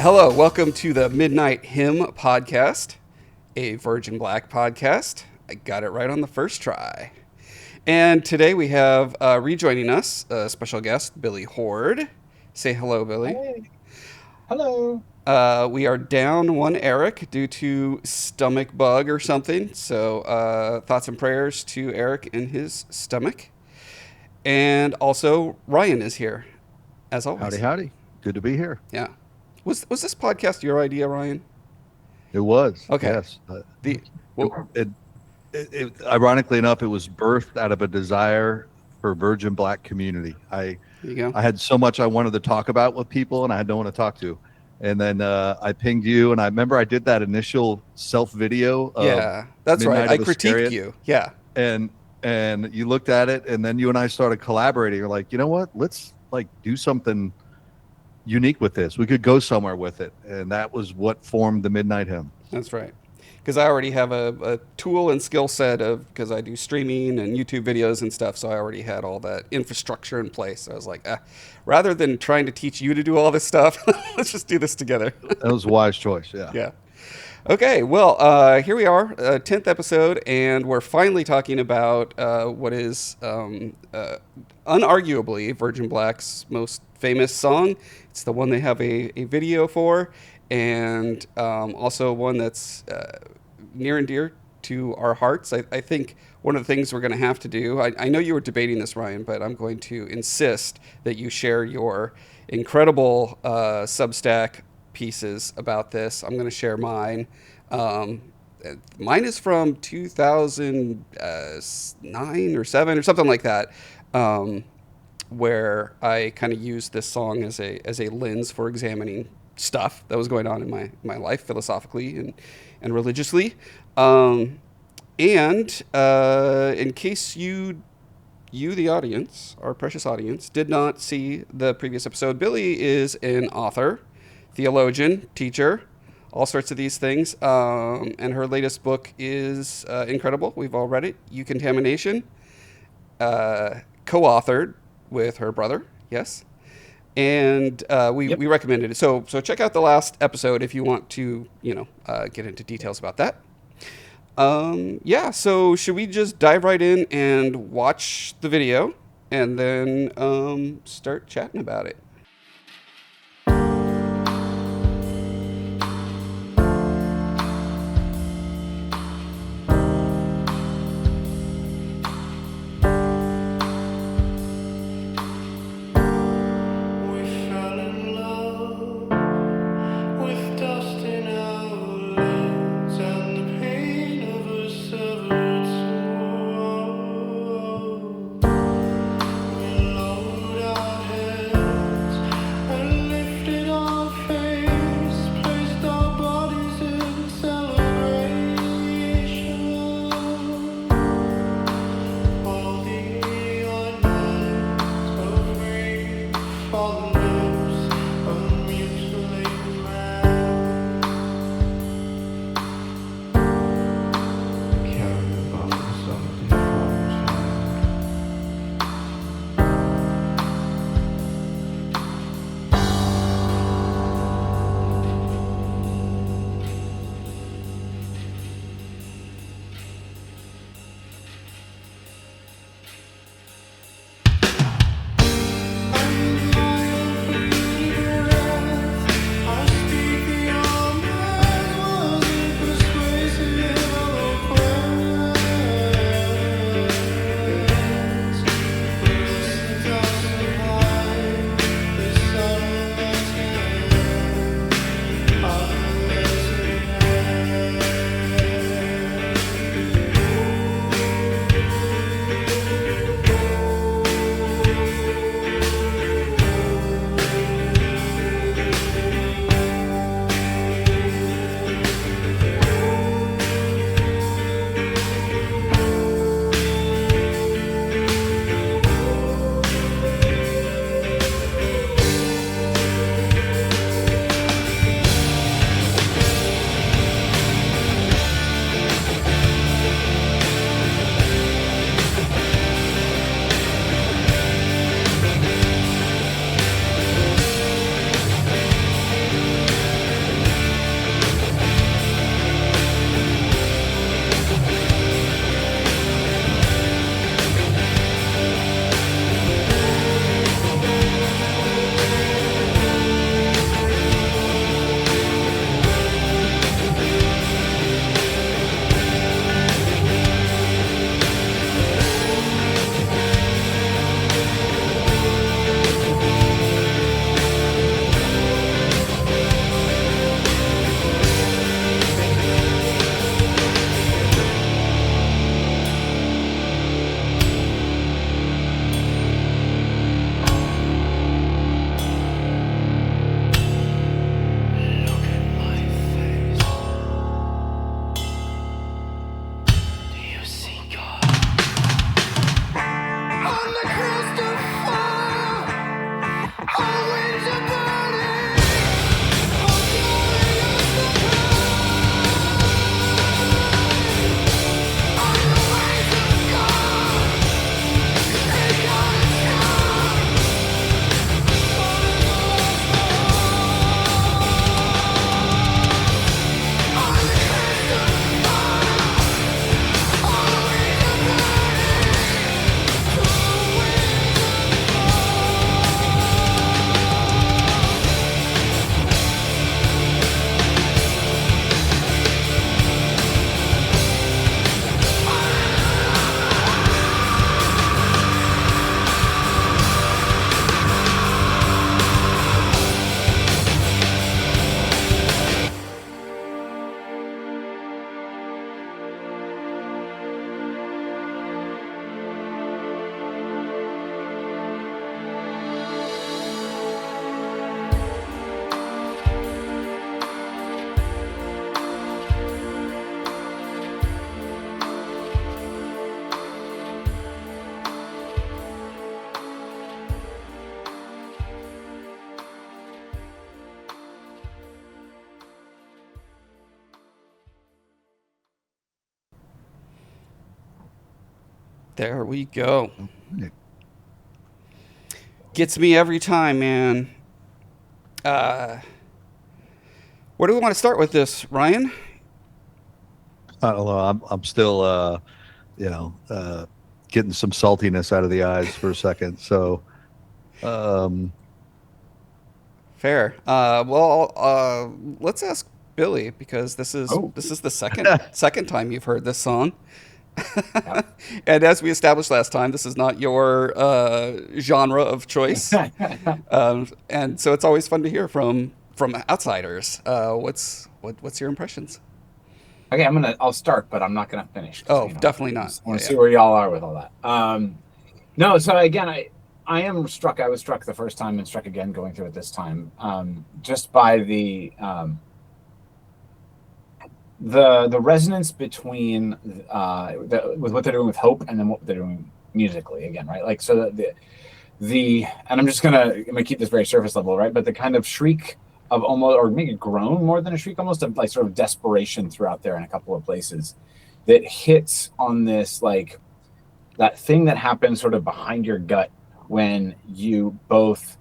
Hello, welcome to the Midnight Hymn Podcast, a Virgin Black podcast. I got it right on the first try. And today we have rejoining us a special guest, Billie Horde. Say hello, Billie. Hey, hello. We are down one Eric due to stomach bug or something. So thoughts and prayers to Eric and his stomach. And also Ryan is here, as Howdy, always. howdy. Good to be here. Yeah. Was this podcast your idea, Ryan? It was, Okay. yes. The well, Ironically enough, it was birthed out of a desire for Virgin Black community. there you go. I had so much I wanted to talk about with people, and I had no one to talk to. And then I pinged you, and I remember I did that initial self video. Yeah, that's right. Midnight I of the critiqued Scariot. you. Yeah, And you looked at it, and then you and I started collaborating. You're like, you know what? Let's do something unique with this. We could go somewhere with it, and that was what formed the Midnight Hymn. that's right. Because I already have a tool and skill set because I do streaming and YouTube videos and stuff, so I already had all that infrastructure in place. So I was like, rather than trying to teach you to do all this stuff, let's just do this together. That was a wise choice. Yeah. Yeah. Okay, well, here we are, 10th episode, and we're finally talking about what is unarguably Virgin Black's most famous song. It's the one they have a video for, and also one that's near and dear to our hearts. I think one of the things we're going to have to do, I know you were debating this, Ryan, but I'm going to insist that you share your incredible Substack pieces about this. I'm going to share mine. Mine is from 2009 or 7 or something like that, where I kind of used this song as a lens for examining stuff that was going on in my life philosophically and religiously. And in case you the audience, our precious audience, did not see the previous episode, Billie is an author, theologian, teacher, all sorts of these things. And her latest book is incredible. We've all read it. Contamination, co-authored with her brother. Yes. And we recommended it. So check out the last episode if you want to, get into details about that. Yeah, so should we just dive right in and watch the video and then start chatting about it? There we go. Okay. Gets me every time, man. Uh, where do we want to start with this, Ryan? I don't know. I'm still you know, getting some saltiness out of the eyes for a second. So, um, Fair. Let's ask Billy because Oh, this is the second time you've heard this song. yeah. And as we established last time, this is not your genre of choice, and so it's always fun to hear from outsiders. What's your impressions? Okay, I'll start, but I'm not gonna finish. Oh, definitely I not. want to Yeah, see where y'all are with all that. No, so again, I am struck. I was struck the first time and struck again going through it this time, just by the resonance between with what they're doing with Hope and then what they're doing musically again, right? Like so the and I'm gonna keep this very surface level, right? But the kind of shriek of almost, or maybe groan more than a shriek, almost of like sort of desperation throughout there in a couple of places that hits on this, like that thing that happens sort of behind your gut when you both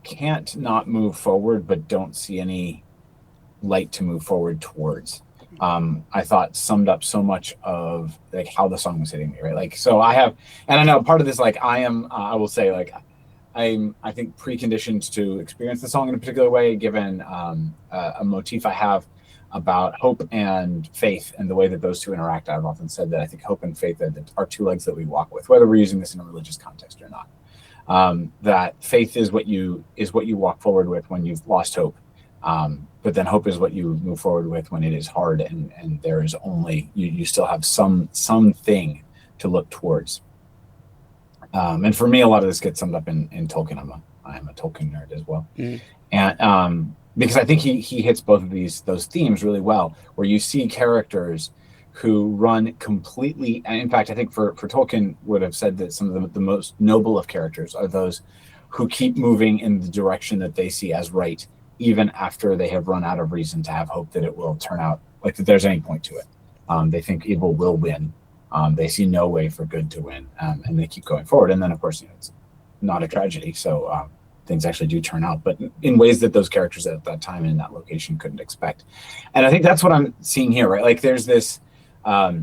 can't not move forward but don't see any light to move forward towards. I thought summed up so much of like how the song was hitting me, right? Like, so I have, and I know part of this, like I am, I will say, like I think preconditioned to experience the song in a particular way, given a motif I have about hope and faith and the way that those two interact. I've often said that I think hope and faith are two legs that we walk with, whether we're using this in a religious context or not. That faith is what you walk forward with when you've lost hope, but then hope is what you move forward with when it is hard and there is only you still have something to look towards. And for me, a lot of this gets summed up in Tolkien. I'm a Tolkien nerd as well, and because I think he hits both of those themes really well, where you see characters who run completely. And in fact, I think for Tolkien would have said that some of the most noble of characters are those who keep moving in the direction that they see as right, even after they have run out of reason to have hope that it will turn out like that there's any point to it. They think evil will win. They see no way for good to win, and they keep going forward. And then, of course, it's not a tragedy, so things actually do turn out, but in ways that those characters at that time and in that location couldn't expect. And I think that's what I'm seeing here, right? Like, there's this a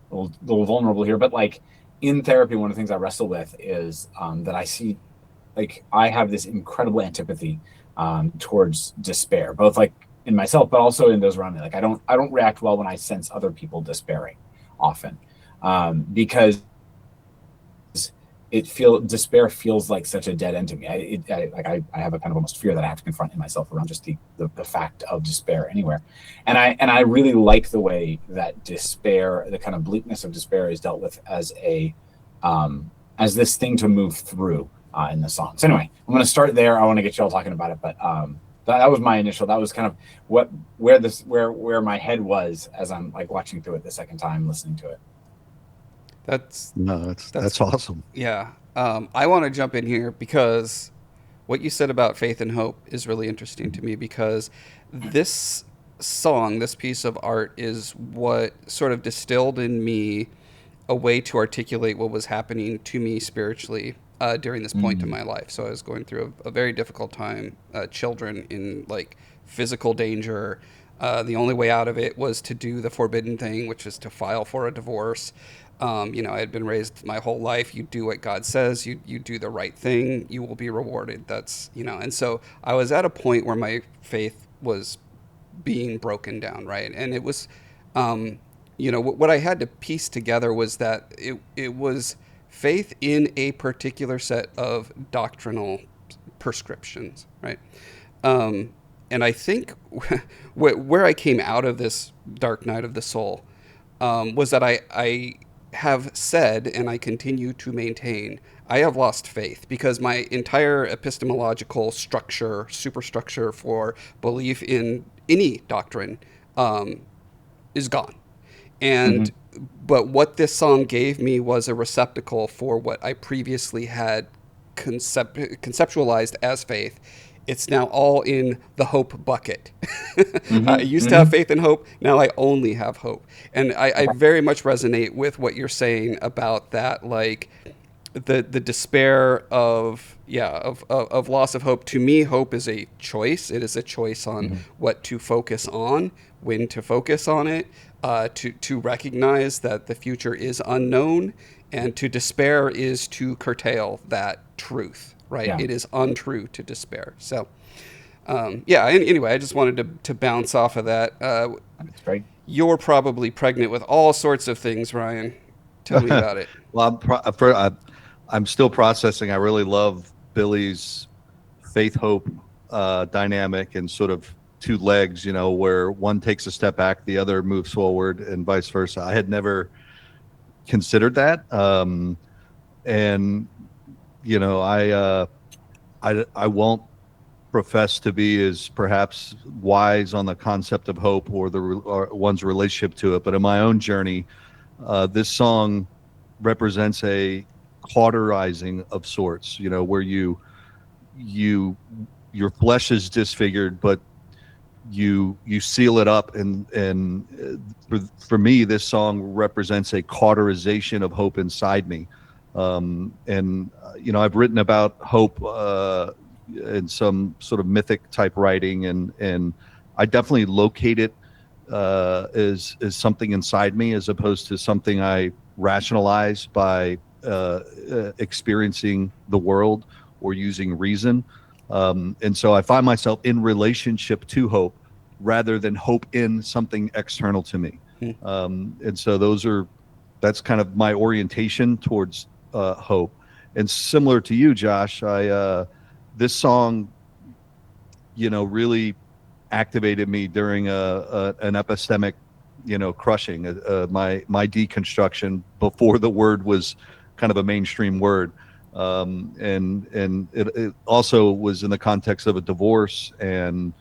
little vulnerable here, but like in therapy, one of the things I wrestle with is that I see, like, I have this incredible antipathy towards despair, both like in myself, but also in those around me. Like I don't react well when I sense other people despairing often, because despair feels like such a dead end to me. I have a kind of almost fear that I have to confront in myself around just the fact of despair anywhere. And I really like the way that despair, the kind of bleakness of despair, is dealt with as as this thing to move through in the song. So anyway, I'm going to start there. I want to get you all talking about it, but that was my initial. That was kind of where my head was as I'm like watching through it the second time, listening to it. That's awesome. Yeah. I want to jump in here because what you said about faith and hope is really interesting to me, because this song, this piece of art, is what sort of distilled in me a way to articulate what was happening to me spiritually during this point in my life. So I was going through a very difficult time, children in like physical danger. The only way out of it was to do the forbidden thing, which is to file for a divorce. I had been raised my whole life. You do what God says. You do the right thing. You will be rewarded. And so I was at a point where my faith was being broken down, right? And it was, what I had to piece together was that it was faith in a particular set of doctrinal prescriptions, right? And I think where I came out of this dark night of the soul was that I have said, and I continue to maintain, I have lost faith because my entire epistemological structure, superstructure for belief in any doctrine is gone. And but what this song gave me was a receptacle for what I previously had conceptualized as faith, It's now all in the hope bucket. I Mm-hmm, used to have mm-hmm. faith and hope. Now I only have hope. And I very much resonate with what you're saying about that, like the despair of of loss of hope. To me, hope is a choice. It is a choice on Mm-hmm. what to focus on, when to focus on it, to recognize that the future is unknown, and to despair is to curtail that truth. Right? Yeah, It is untrue to despair. So. Yeah. Anyway, I just wanted to bounce off of that. that's great. You're probably pregnant with all sorts of things, Ryan. Tell me about it. Well, I'm still processing. I really love Billie's faith hope dynamic and sort of two legs, where one takes a step back, the other moves forward, and vice versa. I had never considered that, and I won't profess to be as perhaps wise on the concept of hope or one's relationship to it, but in my own journey, this song represents a cauterizing of sorts, where you your flesh is disfigured, but you seal it up, and for me, this song represents a cauterization of hope inside me. And I've written about hope in some sort of mythic type writing, and I definitely locate it as something inside me, as opposed to something I rationalize by experiencing the world or using reason. And so I find myself in relationship to hope rather than hope in something external to me. Hmm. And so that's kind of my orientation towards hope. And similar to you, Josh, this song, really activated me during an epistemic, crushing, my deconstruction before the word was kind of a mainstream word. And it also was in the context of a divorce and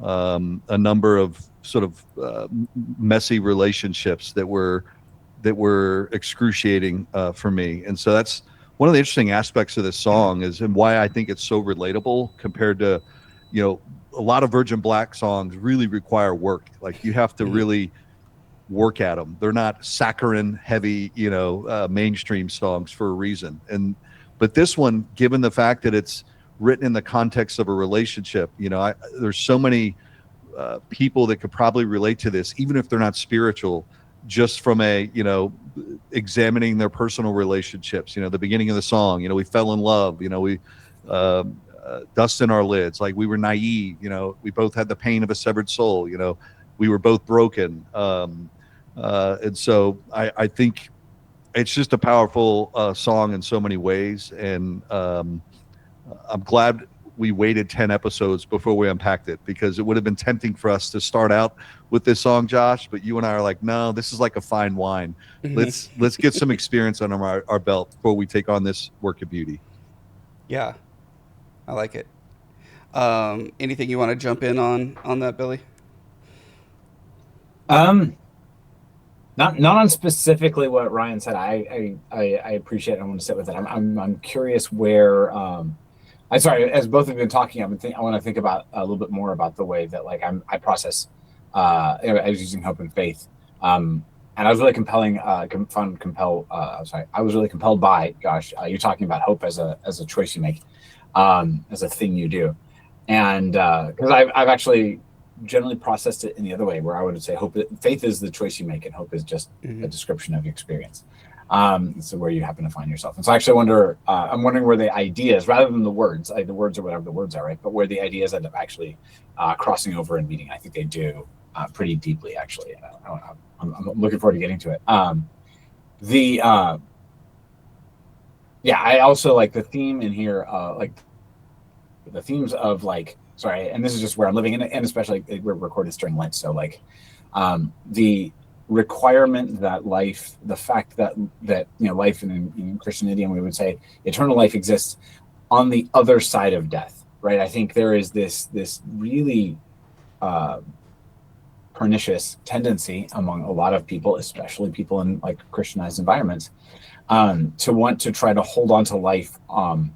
a number of sort of messy relationships that were excruciating for me. And so that's one of the interesting aspects of this song and why I think it's so relatable compared to, a lot of Virgin Black songs really require work. Like you have to really work at them. They're not saccharine heavy, mainstream songs for a reason. But this one, given the fact that it's written in the context of a relationship, there's so many people that could probably relate to this, even if they're not spiritual, just from examining their personal relationships. The beginning of the song, we fell in love, we dust in our lids, like we were naive, we both had the pain of a severed soul, we were both broken. And so I think it's just a powerful song in so many ways. And I'm glad we waited 10 episodes before we unpacked it, because it would have been tempting for us to start out with this song, Josh, but you and I are like, no, this is like a fine wine. Let's get some experience under our belt before we take on this work of beauty. Yeah, I like it. Anything you want to jump in on that, Billie? Not on specifically what Ryan said. I appreciate it. I want to sit with it. I'm curious where I'm sorry, as both of you have been talking, I want to think about a little bit more about the way that I process I was using hope and faith. And I was really I was really compelled by, gosh, you're talking about hope as a choice you make, as a thing you do. And because I've actually generally processed it in the other way, where I would say faith is the choice you make, and hope is just a description of your experience. So where you happen to find yourself. And so I actually I'm wondering where the ideas, rather than the words, the words are whatever the words are, right? But where the ideas end up actually crossing over and meeting. I think they do pretty deeply, actually. I'm looking forward to getting to it. I also like the theme in here, the themes of sorry, and this is just where I'm living, and especially we're recording this during Lent, so the requirement that life, the fact that life in Christian idiom, we would say eternal life exists on the other side of death, right? I think there is this really pernicious tendency among a lot of people, especially people in Christianized environments, to want to try to hold on to life on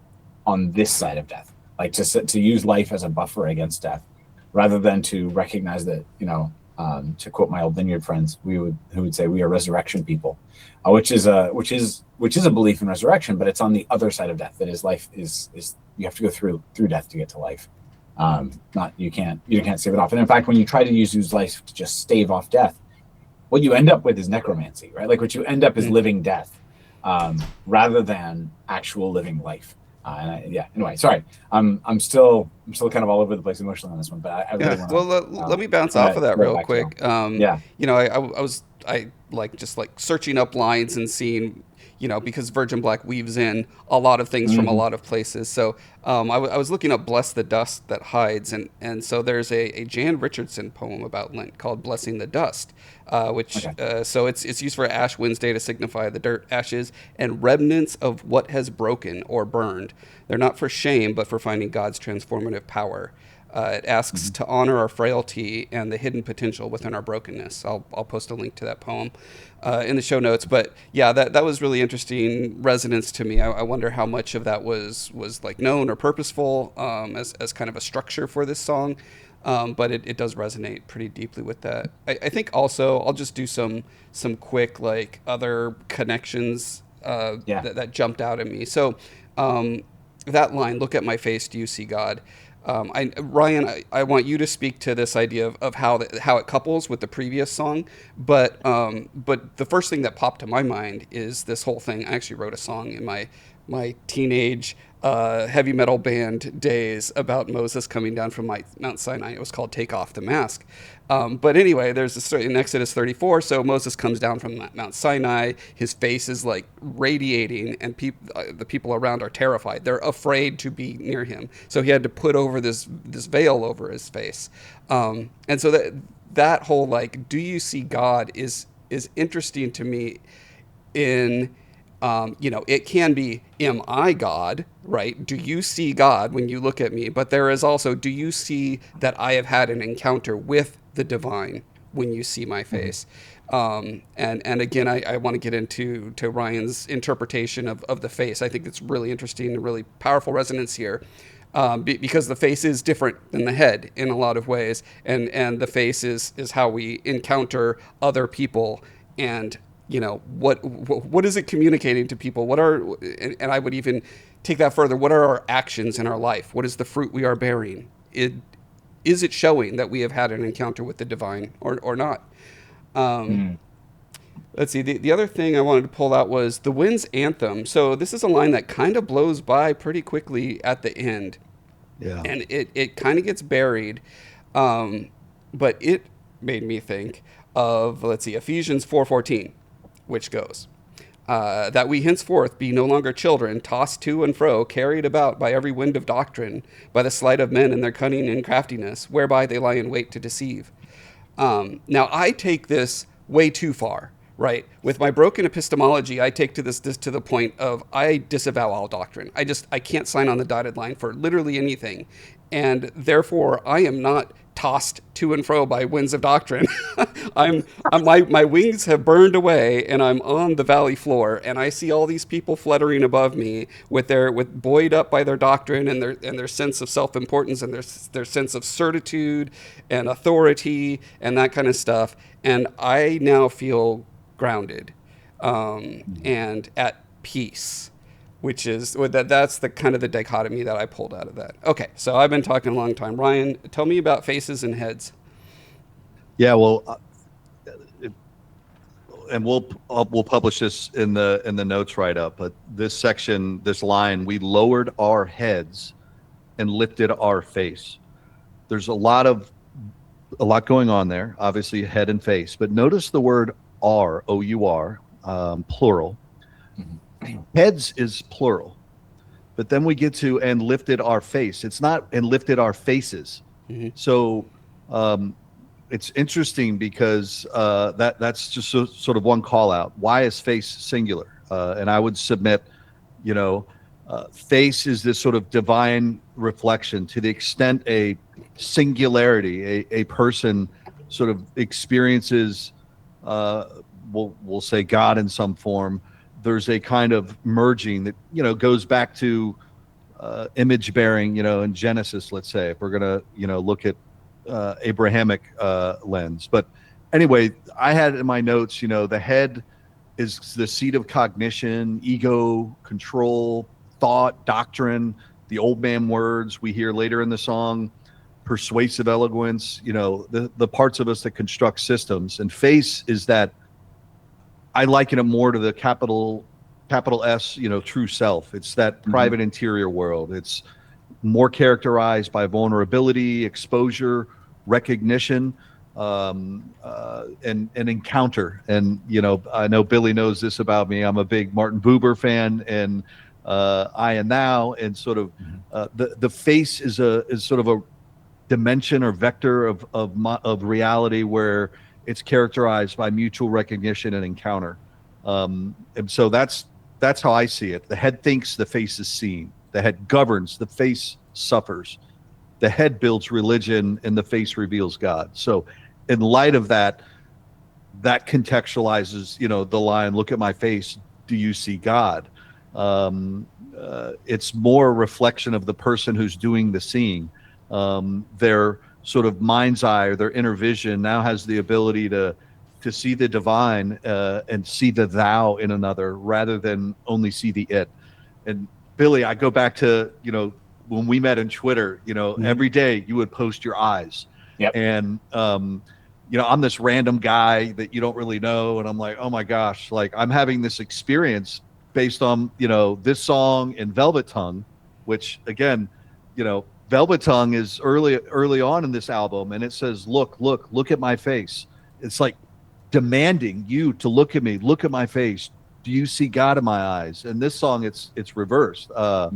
this side of death. like to use life as a buffer against death, rather than to recognize that, to quote my old vineyard friends, who would say we are resurrection people, which is a belief in resurrection, but it's on the other side of death. That is, life is you have to go through death to get to life. Not you can't stave it off. And in fact, when you try to use life to just stave off death, what you end up with is necromancy, right? Like what you end up is living death, rather than actual living life. Anyway, sorry. I'm still kind of all over the place emotionally on this one, but I really want to. Well, let me bounce off of that real quick. Yeah. I like just like searching up lines and seeing, because Virgin Black weaves in a lot of things from a lot of places. So I was looking up "Bless the Dust That Hides," and so there's a Jan Richardson poem about Lent called "Blessing the Dust," which so it's used for Ash Wednesday to signify the dirt, ashes, and remnants of what has broken or burned. They're not for shame, but for finding God's transformative power. It asks to honor our frailty and the hidden potential within our brokenness. I'll post a link to that poem in the show notes. But yeah, that was really interesting resonance to me. I wonder how much of that was like known or purposeful as kind of a structure for this song. But it does resonate pretty deeply with that. I think also I'll just do some quick like other connections that jumped out at me. So that line, "Look at my face, do you see God?" Ryan, I want you to speak to this idea of how it couples with the previous song, but the first thing that popped to my mind is this whole thing. I actually wrote a song in my teenage heavy metal band days about Moses coming down from Mount Sinai. It was called "Take Off the Mask." But anyway, there's this in Exodus 34. So Moses comes down from Mount Sinai. His face is like radiating, and the people around are terrified. They're afraid to be near him. So he had to put over this veil over his face. And so that whole like, do you see God is interesting to me. In it can be, am I God, right? Do you see God when you look at me? But there is also, do you see that I have had an encounter with the divine when you see my face? And again, I want to get into Ryan's interpretation of the face. I think it's really interesting and really powerful resonance here. Because the face is different than the head in a lot of ways. And the face is how we encounter other people, and what is it communicating to people? And I would even take that further. What are our actions in our life? What is the fruit we are bearing? Is it showing that we have had an encounter with the divine or not? Let's see. The other thing I wanted to pull out was the wind's anthem. So this is a line that kind of blows by pretty quickly at the end. Yeah. And it kind of gets buried. But it made me think of, let's see, Ephesians 4:14. Which goes, that we henceforth be no longer children, tossed to and fro, carried about by every wind of doctrine, by the sleight of men and their cunning and craftiness, whereby they lie in wait to deceive. Now, I take this way too far, right? With my broken epistemology, I take this to the point of I disavow all doctrine. I can't sign on the dotted line for literally anything. And therefore, I am not tossed to and fro by winds of doctrine. My wings have burned away, and I'm on the valley floor, and I see all these people fluttering above me with buoyed up by their doctrine and their sense of self-importance and their sense of certitude and authority and that kind of stuff. And I now feel grounded and at peace. That's the kind of the dichotomy that I pulled out of that. Okay, so I've been talking a long time. Ryan, tell me about faces and heads. Yeah, well, and we'll publish this in the notes right up. But this section, this line, we lowered our heads and lifted our face. There's a lot going on there. Obviously, head and face. But notice the word "our," O-U-R, plural. Heads is plural, but then we get to "and lifted our face." It's not "and lifted our faces." So it's interesting because that's just sort of one call out. Why is face singular? And I would submit, face is this sort of divine reflection. To the extent a singularity, a person sort of experiences, we'll say God in some form. There's a kind of merging that goes back to image bearing, in Genesis, let's say, if we're going to, look at Abrahamic lens. But anyway, I had in my notes, the head is the seat of cognition, ego, control, thought, doctrine, the old man words we hear later in the song, persuasive eloquence, the parts of us that construct systems. And face is that, I liken it more to the capital S, true self. It's that private interior world. It's more characterized by vulnerability, exposure, recognition, and encounter. And I know Billie knows this about me. I'm a big Martin Buber fan, and I and Thou, and sort of the face is sort of a dimension or vector of reality where it's characterized by mutual recognition and encounter. And so that's how I see it. The head thinks, the face is seen. The head governs, the face suffers. The head builds religion, and the face reveals God. So in light of that contextualizes, the line, look at my face, do you see God? It's more a reflection of the person who's doing the seeing. Their sort of mind's eye or their inner vision now has the ability to see the divine and see the thou in another rather than only see the it. And Billie, I go back to, when we met on Twitter, every day you would post your eyes. Yep. And, I'm this random guy that you don't really know. And I'm like, oh my gosh, like I'm having this experience based on, this song and Velvet Tongue, which again, Velvet Tongue is early on in this album. And it says, look at my face. It's like demanding you to look at me, look at my face. Do you see God in my eyes? And this song, it's reversed. Yeah,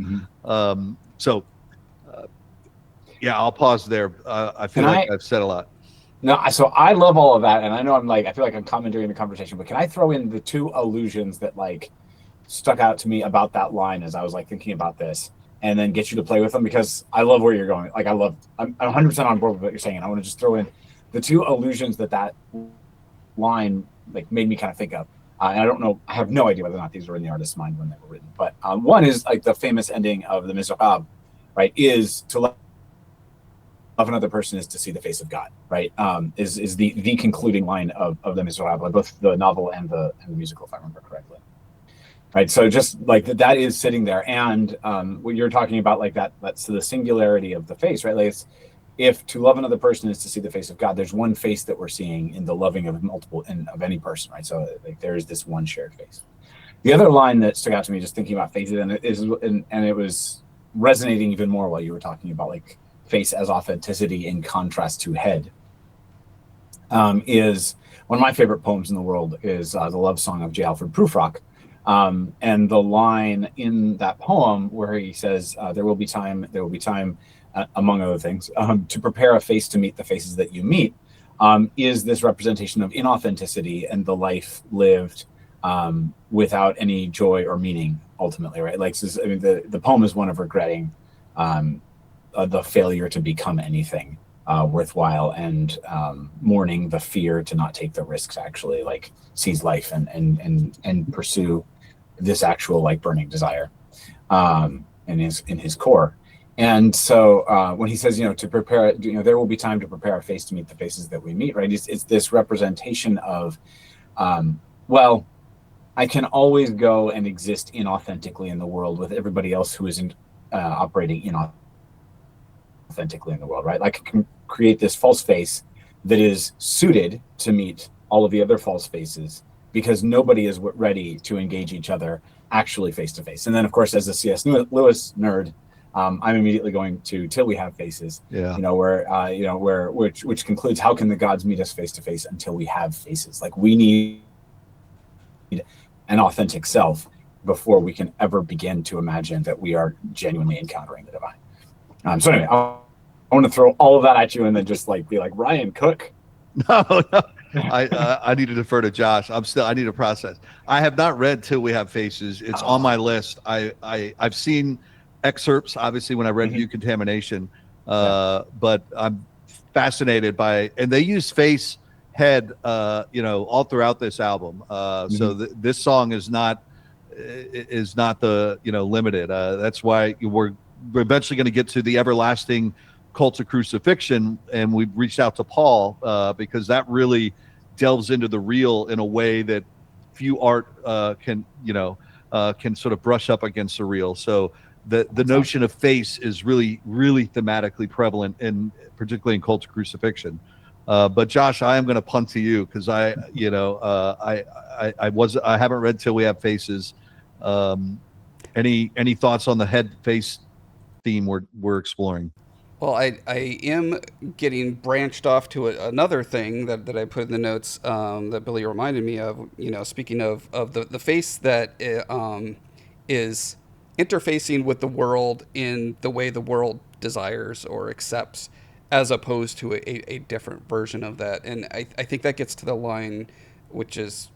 I'll pause there. I feel like I've said a lot. No, so I love all of that, and I know I feel like I'm commandeering the conversation, but can I throw in the two allusions that stuck out to me about that line as I was thinking about this, and then get you to play with them, because I love where you're going. I'm 100% on board with what you're saying. And I want to just throw in the two allusions that line made me kind of think of. And I don't know, I have no idea whether or not these were in the artist's mind when they were written. But one is the famous ending of the Miserable, right? Is to love another person is to see the face of God, right? Is the concluding line of the Miserable, both the novel and the musical, if I remember correctly. Right. So just that is sitting there. And what you're talking about, that's the singularity of the face, right? If to love another person is to see the face of God, there's one face that we're seeing in the loving of of any person, right? So there is this one shared face. The other line that stuck out to me, just thinking about faces, and it was resonating even more while you were talking about face as authenticity in contrast to head, is one of my favorite poems in the world is the love song of J. Alfred Prufrock. And the line in that poem where he says, there will be time, among other things, to prepare a face to meet the faces that you meet, is this representation of inauthenticity and the life lived without any joy or meaning, ultimately, right? The poem is one of regretting the failure to become anything worthwhile, and mourning the fear to not take the risks to actually seize life and pursue this actual burning desire in his core. And so when he says, to prepare, there will be time to prepare a face to meet the faces that we meet, right? It's this representation of, well, I can always go and exist inauthentically in the world with everybody else who isn't operating inauthentically in the world, right? I can create this false face that is suited to meet all of the other false faces, because nobody is ready to engage each other actually face to face. And then, of course, as a C.S. Lewis nerd, I'm immediately going to Till We Have Faces, which concludes, how can the gods meet us face to face until we have faces? We need an authentic self before we can ever begin to imagine that we are genuinely encountering the divine. So anyway, I want to throw all of that at you and then just be like, Ryan, cook. No. I need to defer to Josh. I need to process. I have not read Till We Have Faces. It's on my list. I've seen excerpts, obviously, when I read View Contamination, but I'm fascinated by, and they use face, head, all throughout this album. So this song is not the limited. That's why we're eventually going to get to the everlasting cult of crucifixion, and we've reached out to Paul because that really delves into the real in a way that few art can sort of brush up against the real. So the notion of face is really thematically prevalent, in particularly in cult of crucifixion. But Josh, I am going to punt to you because I haven't read Till We Have Faces. Any thoughts on the head face theme we're exploring? Well, I am getting branched off to another thing that I put in the notes that Billy reminded me of. Speaking of the face that is interfacing with the world in the way the world desires or accepts, as opposed to a different version of that. And I think that gets to the line, which is,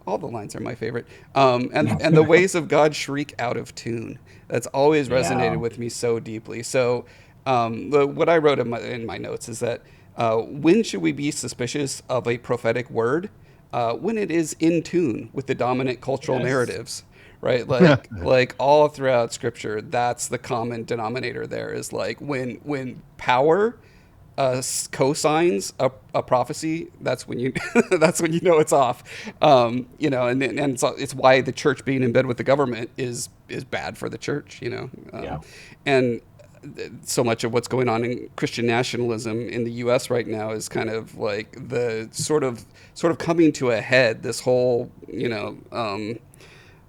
all the lines are my favorite. And the ways of God shriek out of tune. That's always resonated with me so deeply. So what I wrote in my notes is that when should we be suspicious of a prophetic word? When it is in tune with the dominant cultural narratives, right? Like all throughout Scripture, that's the common denominator. There is like when power cosigns a prophecy, that's when you know it's off. And it's why the church being in bed with the government is bad for the church. And so much of what's going on in Christian nationalism in the U.S. right now is kind of like the sort of coming to a head. This whole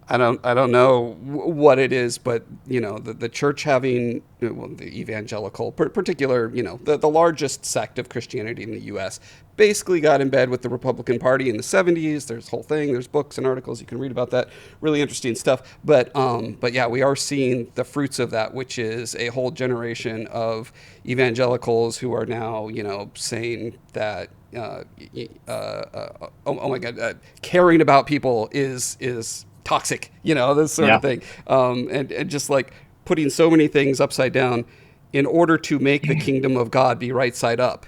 I don't know what it is, but the church having the evangelical, particular, the largest sect of Christianity in the U.S. basically got in bed with the Republican Party in the 70s. There's a whole thing. There's books and articles you can read about that. Really interesting stuff. But yeah, we are seeing the fruits of that, which is a whole generation of evangelicals who are now saying that oh my God, caring about people is toxic, this sort of thing. And just like putting so many things upside down in order to make the kingdom of God be right side up,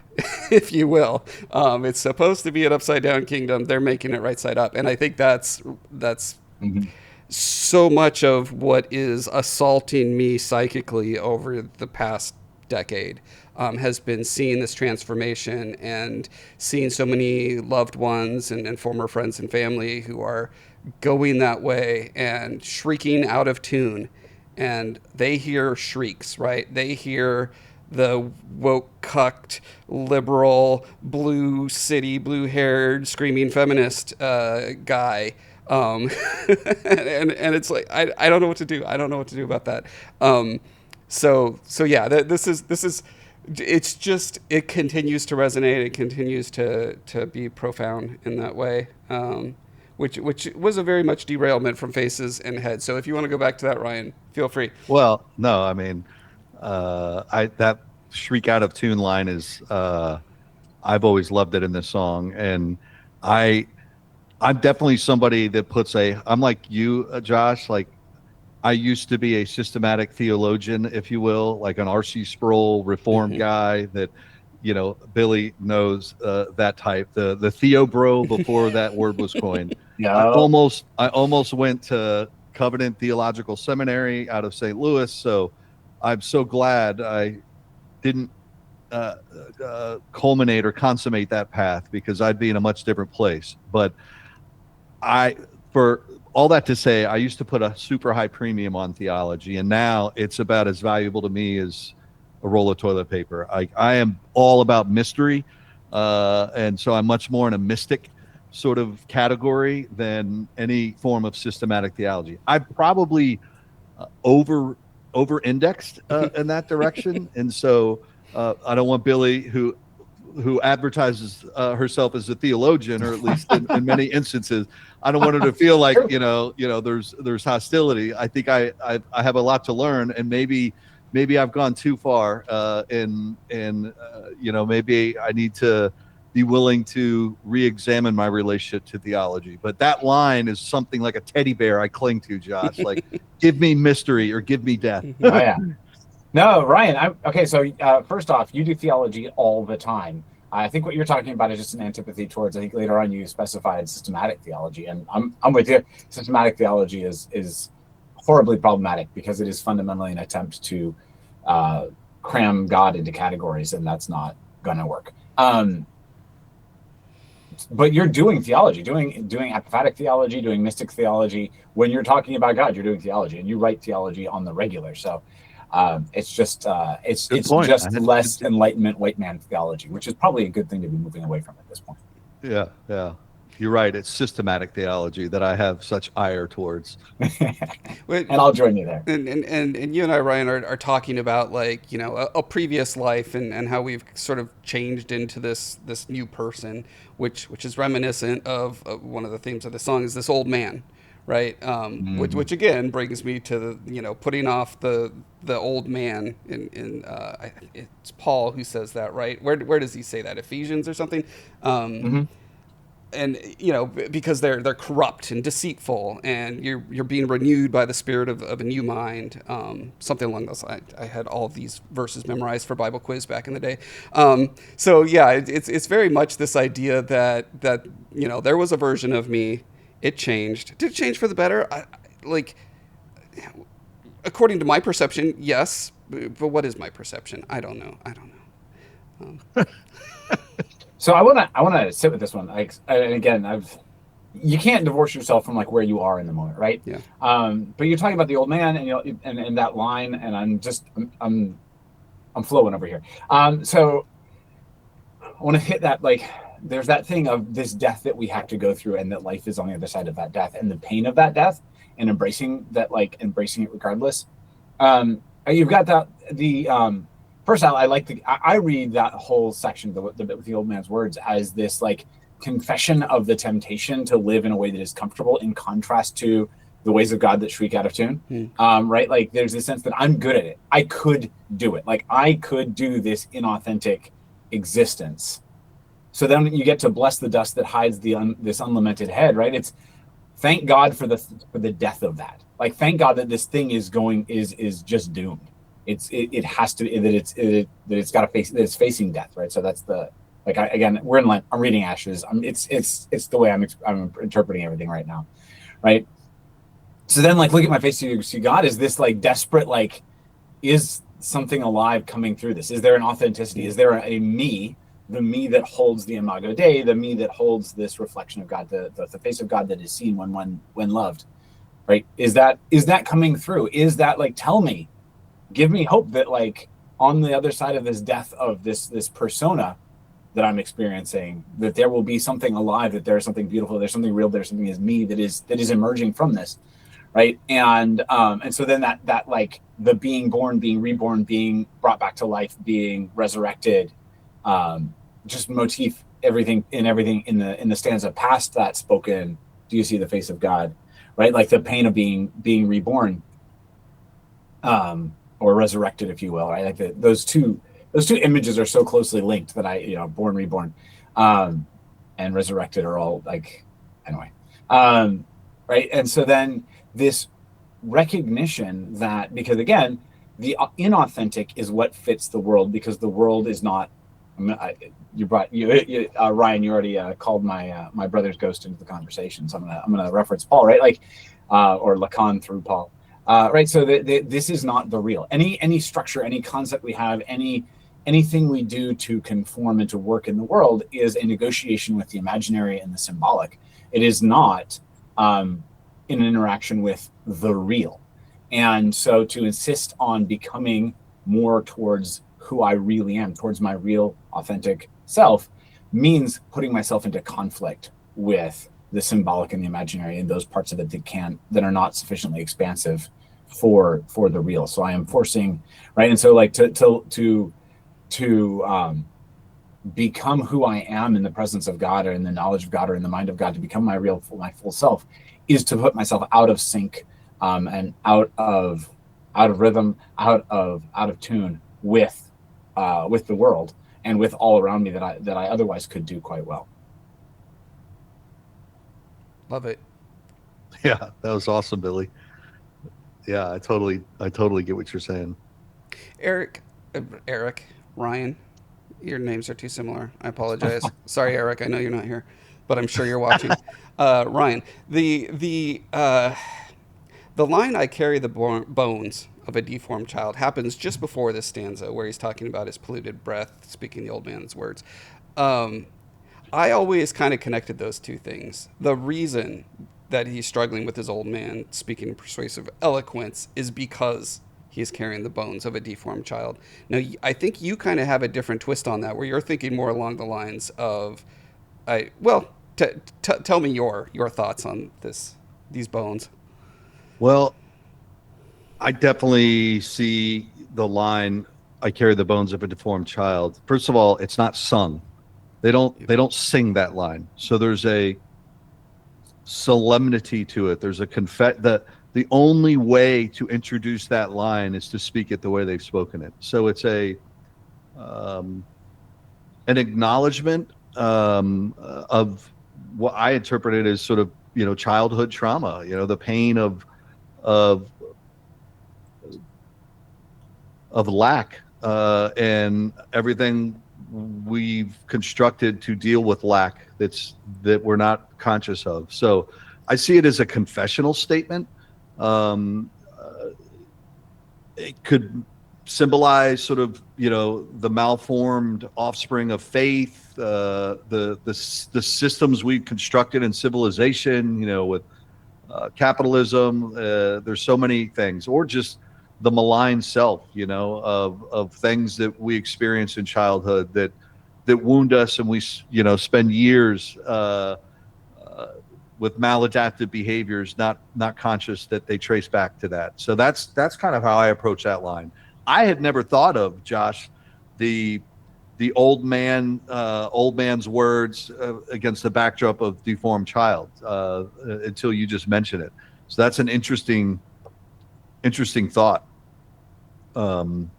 if you will. It's supposed to be an upside down kingdom. They're making it right side up. And I think that's so much of what is assaulting me psychically over the past decade. Has been seeing this transformation and seeing so many loved ones and former friends and family who are going that way and shrieking out of tune. And they hear shrieks, right? They hear the woke, cucked, liberal, blue city, blue-haired, screaming feminist guy. And it's like, I don't know what to do. I don't know what to do about that. So yeah, this is it's just, it continues to resonate. It continues to be profound in that way, which was a very much derailment from faces and heads. So if you want to go back to that, Ryan, feel free. Well, no, I mean, that shriek out of tune line is, I've always loved it in this song. And I'm definitely somebody that I'm like you, Josh, like, I used to be a systematic theologian, if you will, like an R.C. Sproul reform guy that, Billy knows that type, the theobro before that word was coined. I almost went to Covenant Theological Seminary out of St. Louis. So I'm so glad I didn't culminate or consummate that path, because I'd be in a much different place. But for all that to say, I used to put a super high premium on theology, and now it's about as valuable to me as a roll of toilet paper. I am all about mystery, and so I'm much more in a mystic sort of category than any form of systematic theology. I've probably over-indexed in that direction, and so I don't want Billie, who advertises herself as a theologian, or at least in many instances, I don't want her to feel like there's hostility. I think I have a lot to learn, and maybe I've gone too far, and maybe I need to be willing to re-examine my relationship to theology. But that line is something like a teddy bear I cling to, Josh. Like, give me mystery or give me death. Oh, yeah. No, Ryan. Okay, so first off, you do theology all the time. I think what you're talking about is just an antipathy towards, I think later on you specified systematic theology, and I'm with you. Systematic theology is horribly problematic because it is fundamentally an attempt to cram God into categories, and that's not going to work. But you're doing theology, doing apophatic theology, doing mystic theology. When you're talking about God, you're doing theology, and you write theology on the regular. So it's just it's just less Enlightenment white man theology, which is probably a good thing to be moving away from at this point. Yeah, yeah. You're right. It's systematic theology that I have such ire towards. And I'll join you there. And you and I, Ryan, are talking about, like, you know, a previous life and how we've sort of changed into this new person, which is reminiscent of one of the themes of the song is this old man, right? Which again brings me to the, you know, putting off the old man. It's Paul who says that, right? Where does he say that? Ephesians or something? And, you know, because they're corrupt and deceitful, and you're being renewed by the spirit of a new mind, something along those lines. I had all of these verses memorized for Bible quiz back in the day. So yeah, it's very much this idea that you know, there was a version of me, it changed. Did it change for the better? Like, according to my perception, yes. But what is my perception? I don't know. So I wanna sit with this one. Like, and again, you can't divorce yourself from like where you are in the moment, right? Yeah. But you're talking about the old man, and, you know, and that line, and I'm flowing over here. So I want to hit that, like, there's that thing of this death that we have to go through, and that life is on the other side of that death, and the pain of that death, and embracing it regardless. You've got that First, I read that whole section with the old man's words as this like confession of the temptation to live in a way that is comfortable, in contrast to the ways of God that shriek out of tune. Right? Like, there's this sense that I'm good at it. I could do it. Like, I could do this inauthentic existence. So then you get to bless the dust that hides this unlamented head. Right? It's thank God for the death of that. Like, thank God that this thing is just doomed. It has to, that it's got to face, that it's facing death, right? So that's the, like, we're in Lent. I'm reading Ashes. It's the way I'm interpreting everything right now, right? So then, like, look at my face. You see God is this like desperate, like, is something alive coming through this? Is there an authenticity? Is there a me, the me that holds the Imago Dei, the me that holds this reflection of God, the face of God that is seen when loved, right? Is that coming through? Is that, like, tell me, give me hope that, like, on the other side of this death of this persona that I'm experiencing, that there will be something alive, that there's something beautiful, there's something real, there's something as me that is emerging from this, right? And so then that like the being born, being reborn, being brought back to life, being resurrected, just motif everything in the stanza past that spoken. Do you see the face of God, right? Like the pain of being reborn. Or resurrected, if you will, right? Like those two images are so closely linked that born, reborn, and resurrected are all like, anyway, right? And so then this recognition that, because again, the inauthentic is what fits the world, because the world is not. Ryan, you already called my brother's ghost into the conversation, so I'm gonna reference Paul, right? Like, or Lacan through Paul. Right, so this is not the real. Any structure, any concept we have, anything we do to conform and to work in the world is a negotiation with the imaginary and the symbolic. It is not in an interaction with the real. And so to insist on becoming more towards who I really am, towards my real, authentic self, means putting myself into conflict with the symbolic and the imaginary, and those parts of it that are not sufficiently expansive for the real. So I am forcing, right? And so, like, to become who I am in the presence of God, or in the knowledge of God, or in the mind of God, to become my full self, is to put myself out of sync, and out of rhythm, out of tune with the world and with all around me that I otherwise could do quite well. Love it. Yeah, that was awesome, Billy. Yeah, I totally get what you're saying. Eric, Ryan, your names are too similar. I apologize. Sorry, Eric. I know you're not here, but I'm sure you're watching. Ryan, the The line "I carry the bones of a deformed child" happens just before this stanza, where he's talking about his polluted breath, speaking the old man's words. Um, I always kind of connected those two things. The reason that he's struggling with his old man speaking persuasive eloquence is because he's carrying the bones of a deformed child. Now, I think you kind of have a different twist on that, where you're thinking more along the lines of, I well, tell me your thoughts on these bones. Well, I definitely see the line, "I carry the bones of a deformed child." First of all, it's not sung. They don't sing that line. So there's a solemnity to it. There's a the only way to introduce that line is to speak it the way they've spoken it. So it's a um, an acknowledgement of what I interpreted as sort of, childhood trauma, the pain of of lack, and everything we've constructed to deal with lack that we're not conscious of. So I see it as a confessional statement. Um, uh, it could symbolize sort of, the malformed offspring of faith, the systems we've constructed in civilization, with capitalism. There's so many things, or just the malign self, of things that we experience in childhood that wound us, and we, spend years with maladaptive behaviors, not conscious that they trace back to that. So that's kind of how I approach that line. I had never thought of, Josh, the old man's words against the backdrop of deformed child, until you just mentioned it. So that's an interesting thought. Um,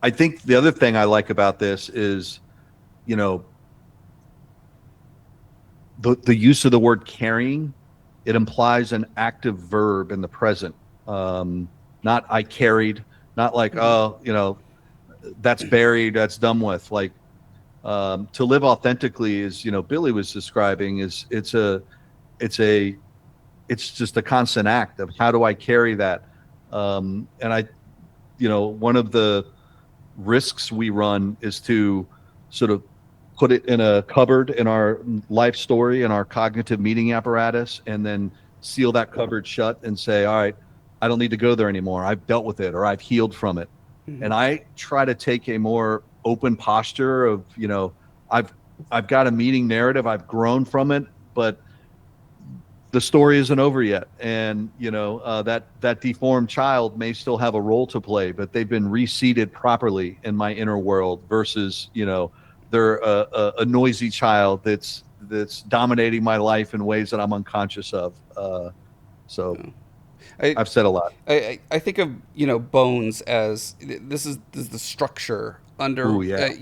I think the other thing I like about this is, the use of the word carrying. It implies an active verb in the present. Not "I carried," not like, oh, that's buried, that's done with. Like, to live authentically is, Billie was describing, is it's a it's just a constant act of, how do I carry that? And one of the risks we run is to sort of put it in a cupboard in our life story, in our cognitive meeting apparatus, and then seal that cupboard shut and say, all right, I don't need to go there anymore. I've dealt with it, or I've healed from it. Mm-hmm. And I try to take a more open posture of, I've got a meeting narrative, I've grown from it, but the story isn't over yet. And, that deformed child may still have a role to play, but they've been reseated properly in my inner world versus, they're a noisy child that's dominating my life in ways that I'm unconscious of. So I've said a lot. I think of bones as this is the structure under Ooh, yeah.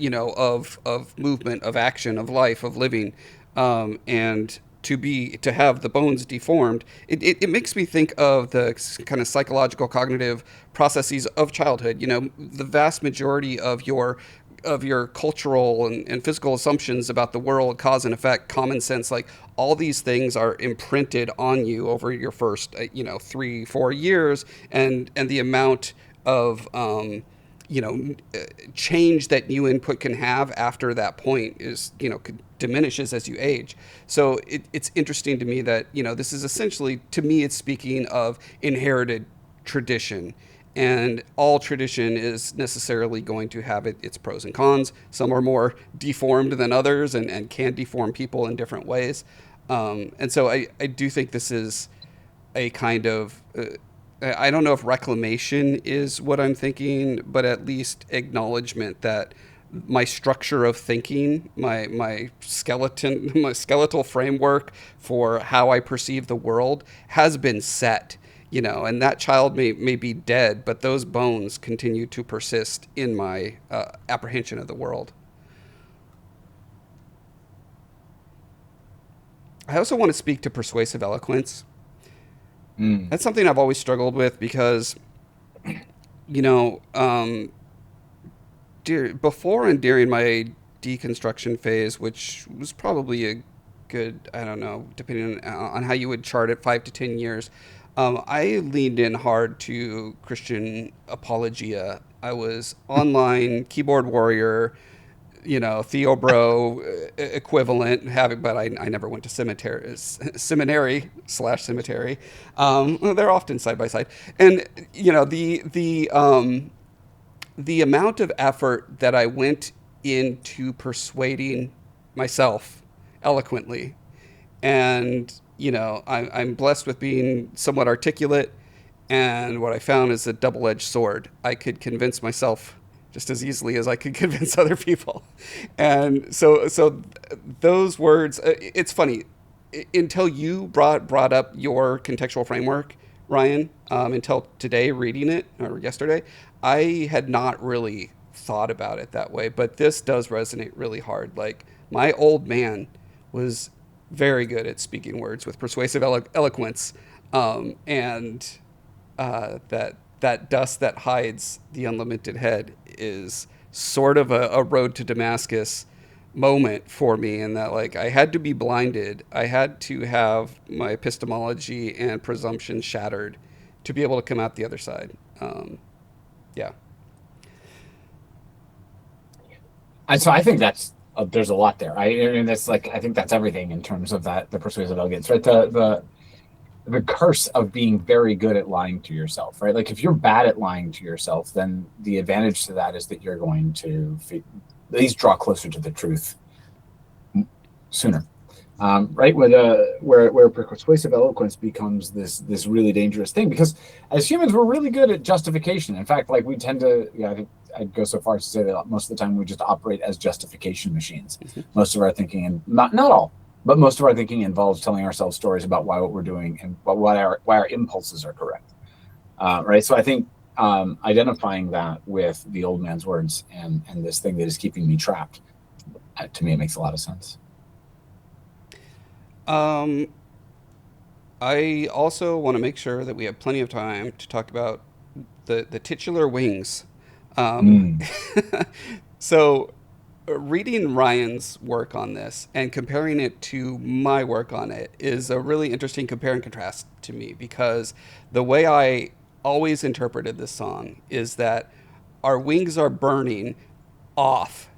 Of movement, of action, of life, of living, and to have the bones deformed, it makes me think of the kind of psychological cognitive processes of childhood. The vast majority of your cultural and physical assumptions about the world, cause and effect, common sense, like all these things are imprinted on you over your first 3-4 years, and the amount of change that new input can have after that point is diminishes as you age. So it's interesting to me that this is essentially, to me, it's speaking of inherited tradition. And all tradition is necessarily going to have its pros and cons. Some are more deformed than others, and can deform people in different ways. And so I do think this is a kind of, I don't know if reclamation is what I'm thinking, but at least acknowledgement that my structure of thinking, my skeletal framework for how I perceive the world has been set. And that child may be dead, but those bones continue to persist in my apprehension of the world. I also want to speak to persuasive eloquence. That's something I've always struggled with because, before and during my deconstruction phase, which was probably good, I don't know, depending on how you would chart it, 5 to 10 years. I leaned in hard to Christian apologia. I was online keyboard warrior, Theobro equivalent, but I never went to seminary slash cemetery. They're often side by side, and the amount of effort that I went into persuading myself eloquently, and I'm blessed with being somewhat articulate, and what I found is a double-edged sword. I could convince myself just as easily as I could convince other people. And so those words, it's funny, until you brought up your contextual framework, Ryan, until today, reading it, or yesterday, I had not really thought about it that way, but this does resonate really hard. Like, my old man was very good at speaking words with persuasive eloquence, and that dust that hides the unlamented head is sort of a road to Damascus moment for me, in that, like, I had to be blinded. I had to have my epistemology and presumption shattered to be able to come out the other side. Yeah. And so I think that's there's a lot there. I mean, that's like, I think that's everything in terms of that, the persuasive elegance, right? The curse of being very good at lying to yourself, right? Like, if you're bad at lying to yourself, then the advantage to that is that you're going to at least draw closer to the truth sooner. Right, where persuasive eloquence becomes this really dangerous thing, because as humans we're really good at justification. In fact, like, we tend to, I think I'd go so far as to say that most of the time we just operate as justification machines. Mm-hmm. Most of our thinking, and not all, but most of our thinking involves telling ourselves stories about why what we're doing and why our impulses are correct. Right, so I think identifying that with the old man's words and this thing that is keeping me trapped, to me it makes a lot of sense. I also want to make sure that we have plenty of time to talk about the titular wings. So, reading Ryan's work on this and comparing it to my work on it is a really interesting compare and contrast to me, because the way I always interpreted this song is that our wings are burning off.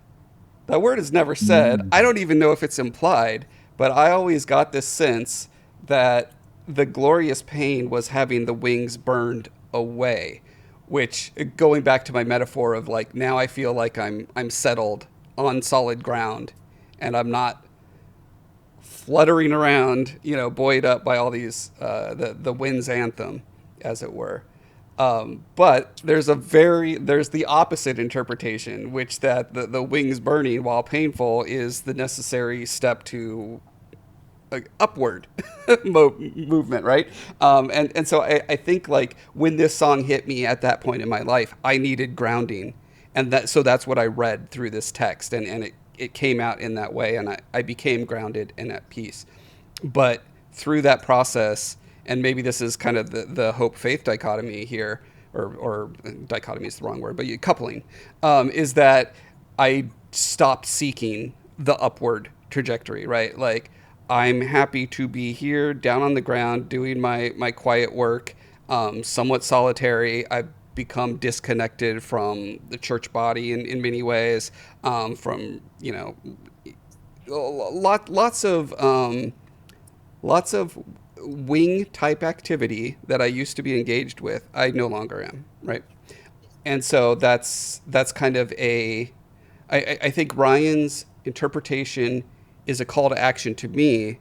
That word is never said. I don't even know if it's implied, but I always got this sense that the glorious pain was having the wings burned away, which, going back to my metaphor of, like, now I feel like I'm settled on solid ground, and I'm not fluttering around, buoyed up by all these, the wind's anthem, as it were. But there's the opposite interpretation, which that the wings burning while painful is the necessary step to upward movement, right? And so I think, like, when this song hit me at that point in my life, I needed grounding, and that's what I read through this text, and it came out in that way, and I became grounded and at peace. But through that process, and maybe this is kind of the hope-faith dichotomy here, or dichotomy is the wrong word, but coupling, is that I stopped seeking the upward trajectory, right? Like, I'm happy to be here down on the ground doing my quiet work, somewhat solitary. I've become disconnected from the church body in many ways, from, lots of wing type activity that I used to be engaged with. I no longer am, right? And so that's kind of I think Ryan's interpretation is a call to action to me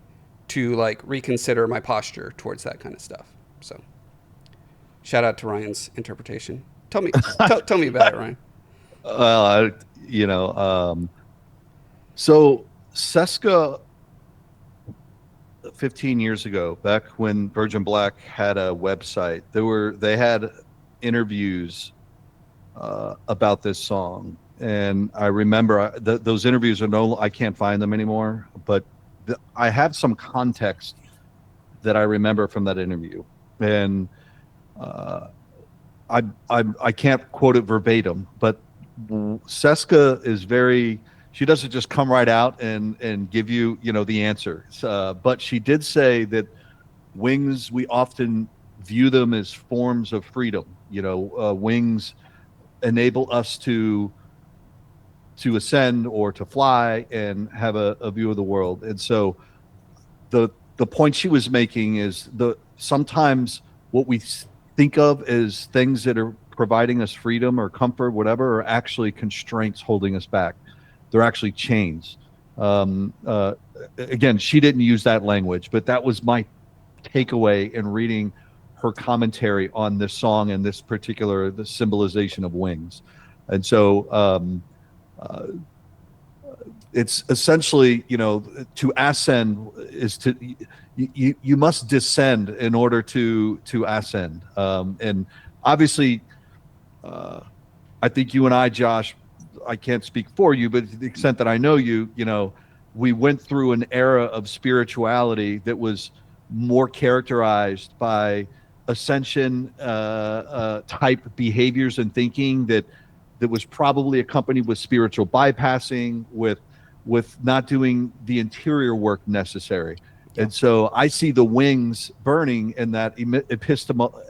to, like, reconsider my posture towards that kind of stuff. So, shout out to Ryan's interpretation. Tell me about it, Ryan. So Seska, 15 years ago, back when Virgin Black had a website, they had interviews about this song. And I remember those interviews I can't find them anymore, but I have some context that I remember from that interview. And I can't quote it verbatim, but Seska is very she doesn't just come right out and give you, the answer. But she did say that wings, we often view them as forms of freedom. Wings enable us to ascend or to fly and have a view of the world. And so the point she was making is sometimes what we think of as things that are providing us freedom or comfort, whatever, are actually constraints holding us back. They're actually chains. Again, she didn't use that language, but that was my takeaway in reading her commentary on this song and this particular the symbolization of wings. And so it's essentially, to ascend is to you must descend in order to ascend. And obviously, I think you and I, Josh, I can't speak for you, but to the extent that I know you, we went through an era of spirituality that was more characterized by ascension type behaviors and thinking that was probably accompanied with spiritual bypassing, with not doing the interior work necessary. Yeah. And so I see the wings burning in that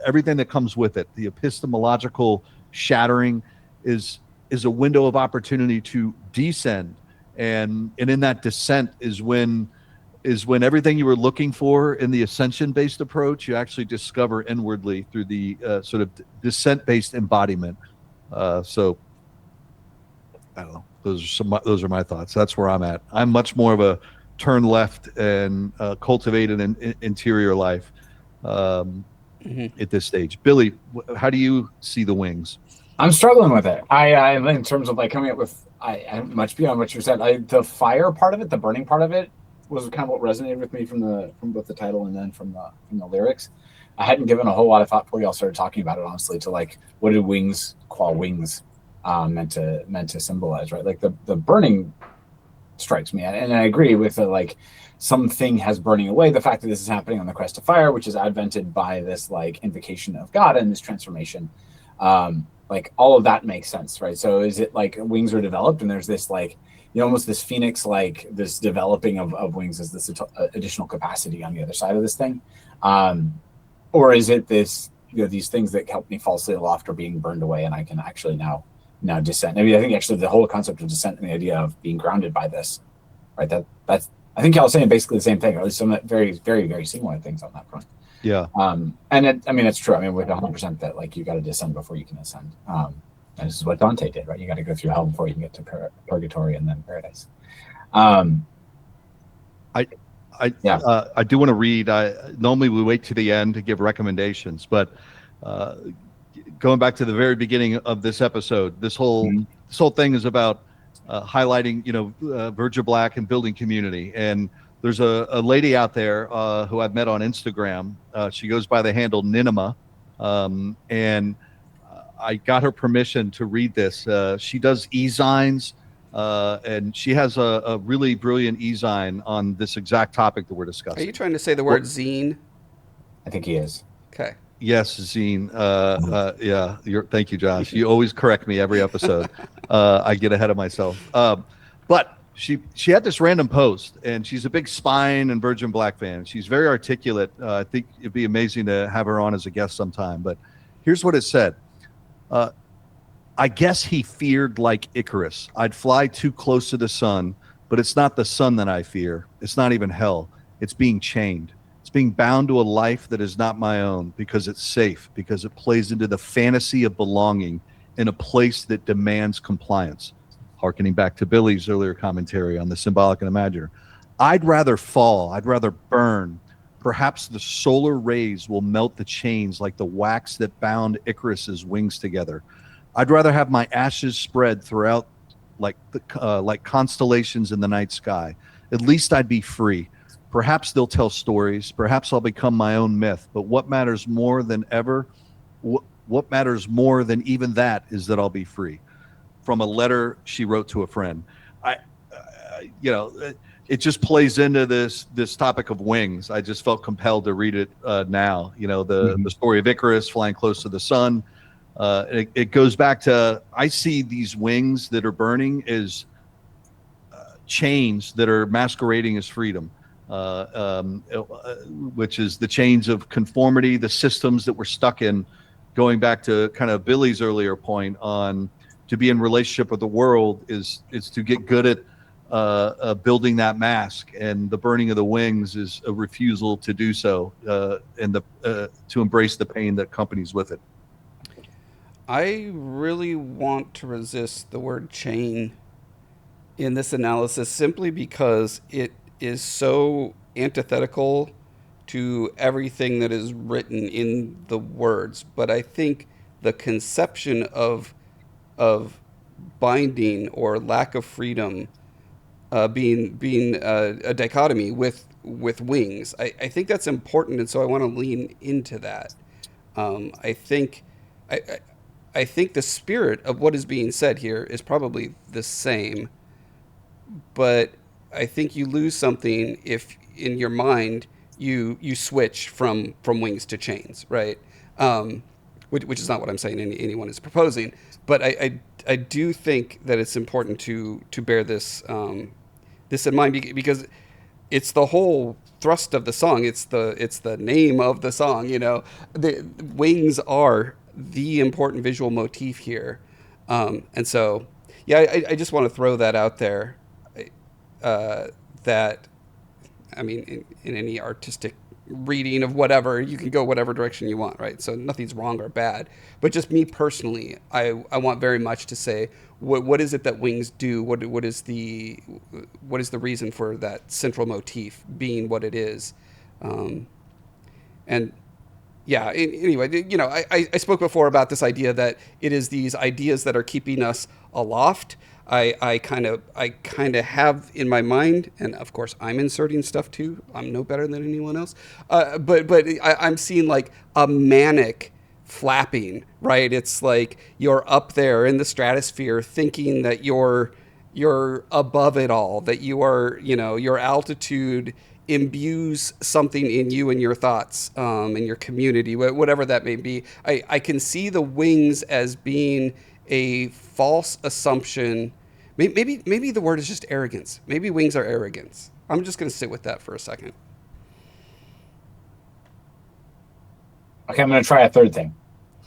everything that comes with it. The epistemological shattering is a window of opportunity to descend, and in that descent is when everything you were looking for in the ascension-based approach, you actually discover inwardly through the sort of descent-based embodiment. So I don't know. Those are my thoughts. That's where I'm at. I'm much more of a turn left and cultivate an interior life at this stage. Billie, how do you see the wings? I'm struggling with it. I in terms of like coming up with much beyond what you said. The fire part of it, the burning part of it, was kind of what resonated with me from both the title and then from the lyrics. I hadn't given a whole lot of thought before y'all started talking about it, honestly, to like what did wings meant to symbolize, right? Like the burning strikes me, and I agree with the like something has burning away. The fact that this is happening on the crest of fire, which is advented by this like invocation of God and this transformation, like all of that makes sense, right? So is it like wings are developed and there's this like almost this phoenix, like this developing of wings as this additional capacity on the other side of this thing, or is it this these things that help me falsely aloft are being burned away and I can actually now descent? I mean, I think actually the whole concept of descent and the idea of being grounded by this, right? That's I think y'all saying basically the same thing, or at least some very, very, very similar things on that front. Yeah. And it's true. I mean, with 100% that like you got to descend before you can ascend. And this is what Dante did, right? You got to go through hell before you can get to purgatory and then paradise. I do want to read. Normally we wait to the end to give recommendations, but going back to the very beginning of this episode, this whole thing is about highlighting, Virgil Black and building community. And there's a lady out there who I've met on Instagram. She goes by the handle Nynnmah, and I got her permission to read this. She does e-zines, and she has a really brilliant e-zine on this exact topic that we're discussing. Are you trying to say the word zine? I think he is. Okay. Yes, zine. Yeah. Thank you, Josh. You always correct me every episode. I get ahead of myself. But she had this random post, and she's a big Spine and Virgin Black fan. She's very articulate. I think it'd be amazing to have her on as a guest sometime. But here's what it said. I guess he feared like Icarus. I'd fly too close to the sun, but it's not the sun that I fear. It's not even hell. It's being chained. It's being bound to a life that is not my own because it's safe, because it plays into the fantasy of belonging in a place that demands compliance. Harkening back to Billie's earlier commentary on the symbolic and imaginer. I'd rather fall. I'd rather burn. Perhaps the solar rays will melt the chains like the wax that bound Icarus's wings together. I'd rather have my ashes spread throughout like constellations in the night sky. At least I'd be free. Perhaps they'll tell stories. Perhaps I'll become my own myth. But what matters more than ever, what matters more than even that is that I'll be free. From a letter she wrote to a friend. It just plays into this topic of wings. I just felt compelled to read it now. The story of Icarus flying close to the sun. It goes back to, I see these wings that are burning as chains that are masquerading as freedom, which is the chains of conformity, the systems that we're stuck in, going back to kind of Billie's earlier point on to be in relationship with the world is to get good at building that mask, and the burning of the wings is a refusal to do so, and to embrace the pain that accompanies with it. I really want to resist the word chain in this analysis simply because it is so antithetical to everything that is written in the words. But I think the conception of binding or lack of freedom being a dichotomy with wings, I think that's important, and so I want to lean into that. I think I, I I think the spirit of what is being said here is probably the same, but I think you lose something if in your mind you switch from wings to chains, right? Which is not what I'm saying anyone is proposing, but I do think that it's important to bear this in mind because it's the whole thrust of the song. It's the name of the song. You know, the wings are the important visual motif here, and so yeah, I just want to throw that out there. That I mean, in any artistic reading of whatever, you can go whatever direction you want, right? So nothing's wrong or bad. But just me personally, I want very much to say what is it that wings do? What is the reason for that central motif being what it is? And yeah, anyway, you know, I spoke before about this idea that it is these ideas that are keeping us aloft. I kind of have in my mind, and of course I'm inserting stuff too. I'm no better than anyone else, but I'm seeing like a manic flapping, right? It's like you're up there in the stratosphere, thinking that you're above it all, that you are, you know, your altitude imbues something in you and your thoughts, and your community, whatever that may be. I can see the wings as being a false assumption. Maybe the word is just arrogance. Maybe wings are arrogance. I'm just going to sit with that for a second. Okay, I'm going to try a third thing.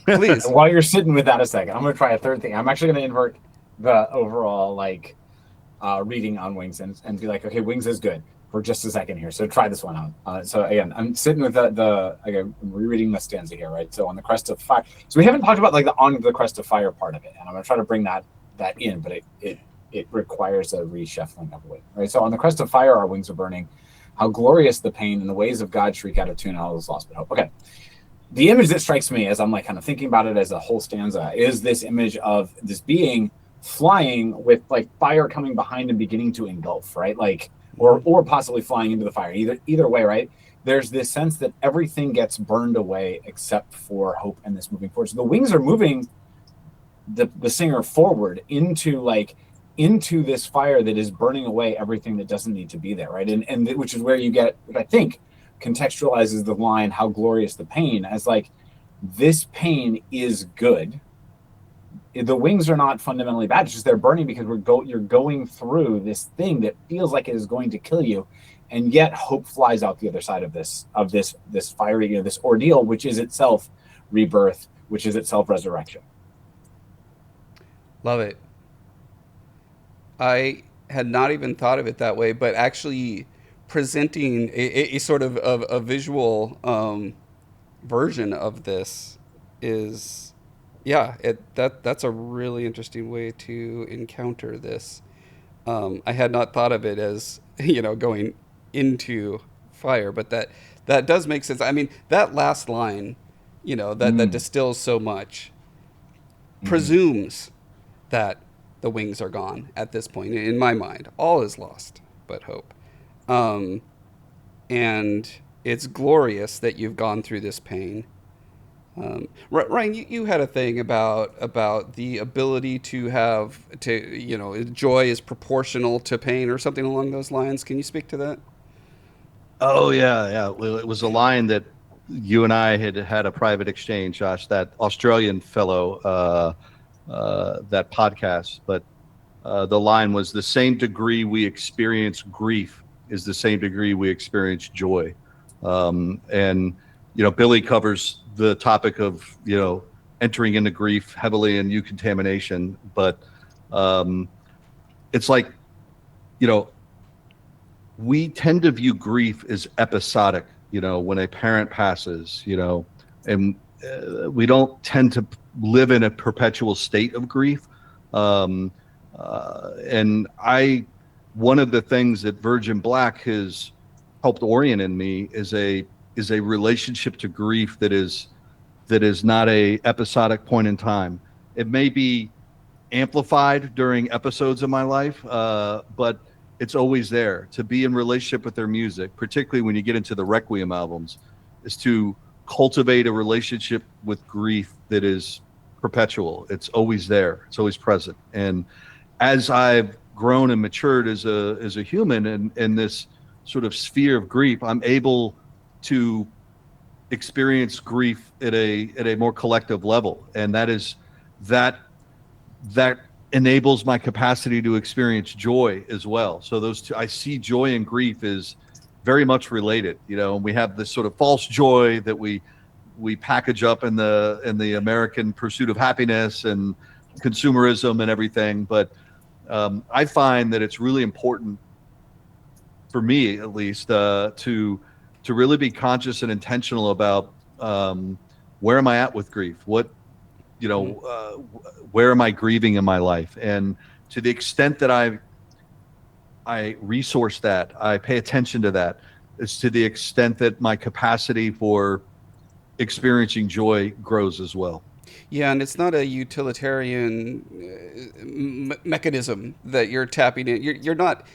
Please. While you're sitting with that a second, I'm going to try a third thing. I'm actually going to invert the overall reading on wings and be like, okay, wings is good for just a second here. So try this one out. So again, I'm sitting with I'm rereading the stanza here, right? So on the crest of fire. So we haven't talked about like the on the crest of fire part of it, and I'm going to try to bring that in, but it requires a reshuffling of wing, right? So on the crest of fire, our wings are burning. How glorious the pain, and the ways of God shriek out of tune, and all is lost but hope. Okay. The image that strikes me as I'm like kind of thinking about it as a whole stanza is this image of this being flying with like fire coming behind and beginning to engulf, right? Like, or possibly flying into the fire. Either way, right? There's this sense that everything gets burned away except for hope and this moving forward. So the wings are moving the singer forward into this fire that is burning away everything that doesn't need to be there, right? And which is where you get, I think, contextualizes the line, how glorious the pain, as like, this pain is good. The wings are not fundamentally bad. It's just they're burning because you're going through this thing that feels like it is going to kill you, and yet hope flies out the other side of this fiery, you know, this ordeal, which is itself rebirth, which is itself resurrection. Love it. I had not even thought of it that way, but actually presenting a sort of a visual version of this is, yeah, that's a really interesting way to encounter this. I had not thought of it as, you know, going into fire, but that does make sense. I mean, that last line, you know, that distills so much, presumes that the wings are gone at this point. In my mind, all is lost but hope. And it's glorious that you've gone through this pain. Ryan, you had a thing about the ability to you know, joy is proportional to pain or something along those lines. Can you speak to that? Oh yeah. Well, it was a line that you and I had a private exchange, Josh. That Australian fellow, that podcast. But the line was, the same degree we experience grief is the same degree we experience joy. And, Billie covers the topic of, entering into grief heavily in contamination. But it's like, we tend to view grief as episodic, when a parent passes, and we don't tend to live in a perpetual state of grief. And one of the things that Virgin Black has helped orient in me is a relationship to grief that is not a episodic point in time. It may be amplified during episodes of my life, but it's always there. To be in relationship with their music, particularly when you get into the Requiem albums, is to cultivate a relationship with grief that is perpetual. It's always there. It's always present. And as I've grown and matured as a human in this sort of sphere of grief, I'm able to experience grief at a more collective level, and that enables my capacity to experience joy as well. So those two, I see joy and grief is very much related. And we have this sort of false joy that we package up in the American pursuit of happiness and consumerism and everything. But I find that it's really important, for me at least, to really be conscious and intentional about where am I at with grief? Where am I grieving in my life? And to the extent that I resource that, I pay attention to that, is to the extent that my capacity for experiencing joy grows as well. Yeah, and it's not a utilitarian mechanism that you're tapping in. You're not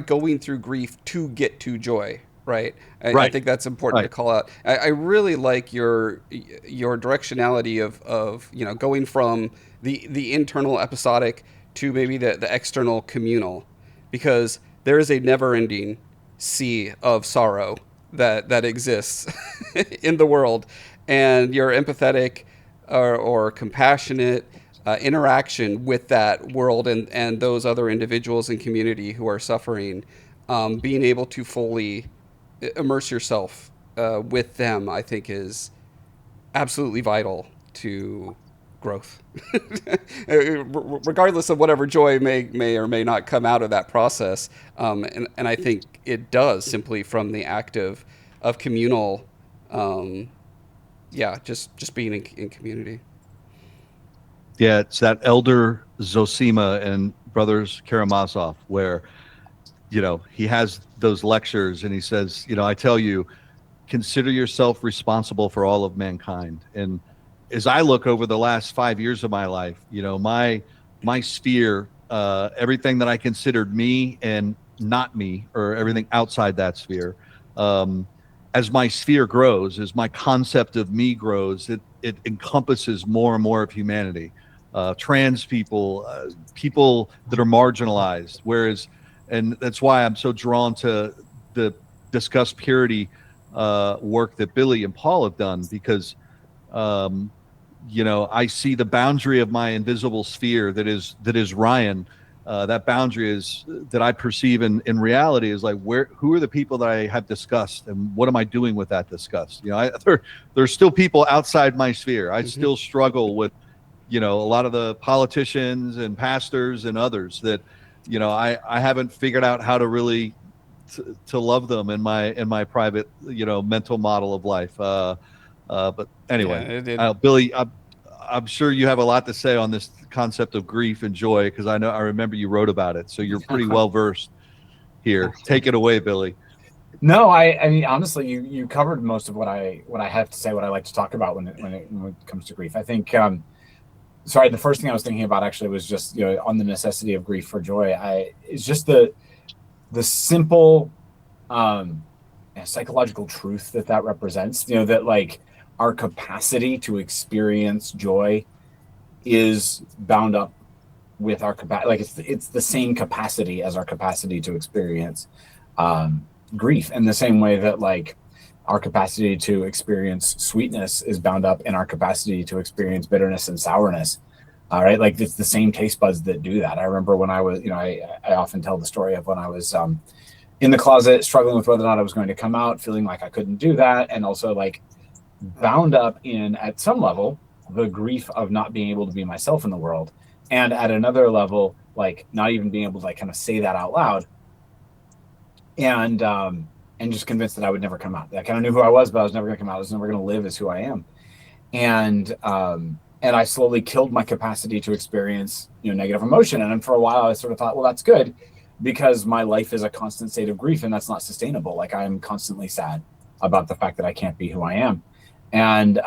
going through grief to get to joy, right? I think that's important to call out. I really like your directionality of going from the internal episodic to maybe the external communal, because there is a never-ending sea of sorrow that exists in the world, and your empathetic or compassionate interaction with that world and those other individuals in community who are suffering, being able to fully immerse yourself with them, I think, is absolutely vital to growth. Regardless of whatever joy may or may not come out of that process. And I think it does, simply from the act of communal, just being in community. Yeah, it's that Elder Zosima and Brothers Karamazov, where, he has those lectures and he says, I tell you, consider yourself responsible for all of mankind. And as I look over the last 5 years of my life, my sphere, everything that I considered me and not me, or everything outside that sphere, as my sphere grows, as my concept of me grows, it encompasses more and more of humanity, trans people, people that are marginalized. And that's why I'm so drawn to the Discuss Purity work that Billie and Paul have done, because I see the boundary of my invisible sphere that is Ryan. That boundary is that I perceive in reality is like, who are the people that I have discussed, and what am I doing with that disgust? There's still people outside my sphere. I still struggle with, a lot of the politicians and pastors and others that, I haven't figured out how to really to love them in my private, mental model of life. But anyway, Billie, I'm sure you have a lot to say on this concept of grief and joy, because I remember you wrote about it, so you're pretty well versed here. Take it away, Billie. No, I mean, honestly, you covered most of what I have to say, what I like to talk about when it comes to grief. I think, the first thing I was thinking about actually was just, on the necessity of grief for joy. It's just the simple psychological truth that represents, that like our capacity to experience joy is bound up with our capacity. Like it's the same capacity as our capacity to experience grief, in the same way that like our capacity to experience sweetness is bound up in our capacity to experience bitterness and sourness. All right, like it's the same taste buds that do that. I remember when I was, I often tell the story of when I was in the closet, struggling with whether or not I was going to come out, feeling like I couldn't do that, and also like bound up in, at some level, the grief of not being able to be myself in the world, and at another level, like not even being able to like kind of say that out loud, and just convinced that I would never come out. I kind of knew who I was, but I was never going to come out. I was never going to live as who I am, and I slowly killed my capacity to experience negative emotion. And for a while, I sort of thought, well, that's good, because my life is a constant state of grief, and that's not sustainable. Like I am constantly sad about the fact that I can't be who I am, and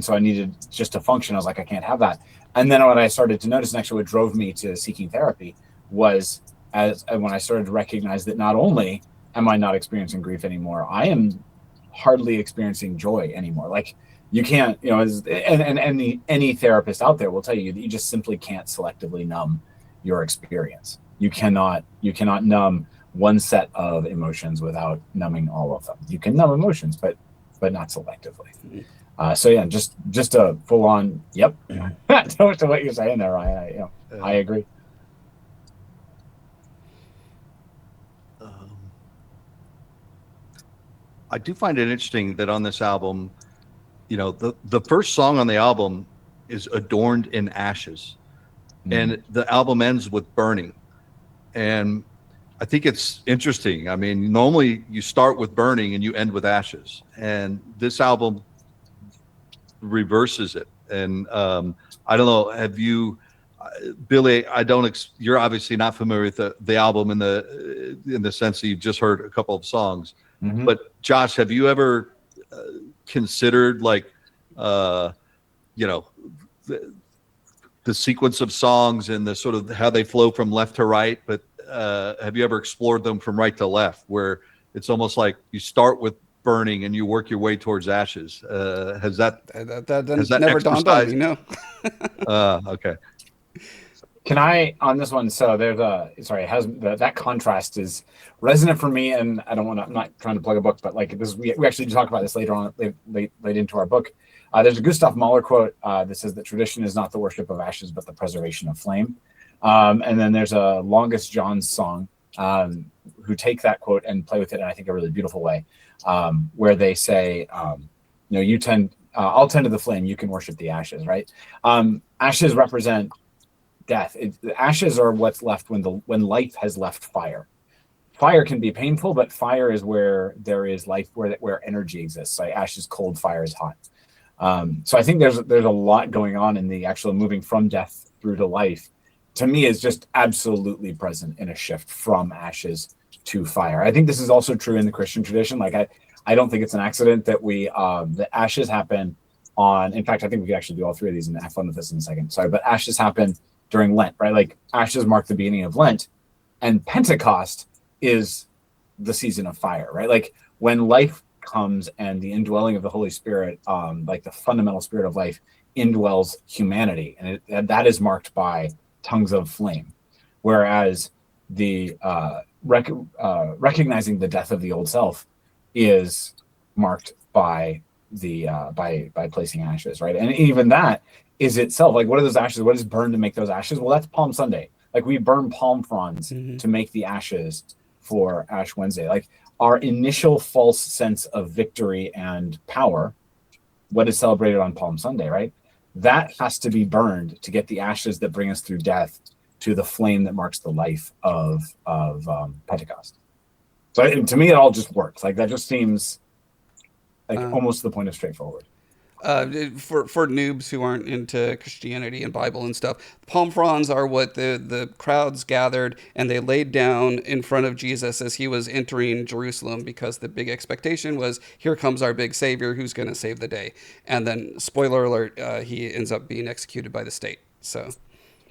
so I needed just to function. I was like, I can't have that. And then what I started to notice, and actually what drove me to seeking therapy, was when I started to recognize that not only am I not experiencing grief anymore, I am hardly experiencing joy anymore. Like you can't, any therapist out there will tell you that you just simply can't selectively numb your experience. You cannot numb one set of emotions without numbing all of them. You can numb emotions, but not selectively. So yeah, just a full on yep to what you're saying there, Ryan. I agree. I do find it interesting that on this album, the first song on the album is Adorned in Ashes, and the album ends with Burning. And I think it's interesting. I mean, normally you start with Burning and you end with Ashes, and this album reverses it. And I don't know, have you, Billie? You're obviously not familiar with the album in the sense that you've just heard a couple of songs. Mm-hmm. But Josh, have you ever considered like, the sequence of songs and the sort of how they flow from left to right? But have you ever explored them from right to left, where it's almost like you start with Burning and you work your way towards Ashes? Has that never dawned on me? No. Okay. Can I on this one? So there's that contrast is resonant for me, and I'm not trying to plug a book, but like this, we actually talk about this later on, late into our book. There's a Gustav Mahler quote that says that tradition is not the worship of ashes, but the preservation of flame. And then there's a Longest John's song who take that quote and play with it in, I think, a really beautiful way, where they say, I'll tend to the flame, you can worship the ashes, right? Ashes represent death. The ashes are what's left when life has left fire. Fire can be painful, but fire is where there is life, where energy exists. Like ash is cold, fire is hot. So I think there's a lot going on in the actual moving from death through to life. To me, is just absolutely present in a shift from ashes to fire. I think this is also true in the Christian tradition. Like I don't think it's an accident that the ashes happen on. In fact, I think we could actually do all three of these and have fun with this in a second. Sorry, but ashes happen during Lent, right? Like ashes mark the beginning of Lent, and Pentecost is the season of fire, right? Like when life comes and the indwelling of the Holy Spirit, like the fundamental spirit of life, indwells humanity, and that is marked by tongues of flame. Whereas the recognizing the death of the old self is marked by the by placing ashes, right? And even that is itself, like, what are those ashes? What is burned to make those ashes? Well, that's Palm Sunday. Like we burn palm fronds to make the ashes for Ash Wednesday. Like our initial false sense of victory and power, what is celebrated on Palm Sunday, right? That has to be burned to get the ashes that bring us through death to the flame that marks the life of Pentecost. So to me, it all just works. Like that just seems like almost the point of straightforward. For noobs who aren't into Christianity and Bible and stuff, palm fronds are what the crowds gathered and they laid down in front of Jesus as he was entering Jerusalem, because the big expectation was, here comes our big savior who's going to save the day. And then, spoiler alert, he ends up being executed by the state. So,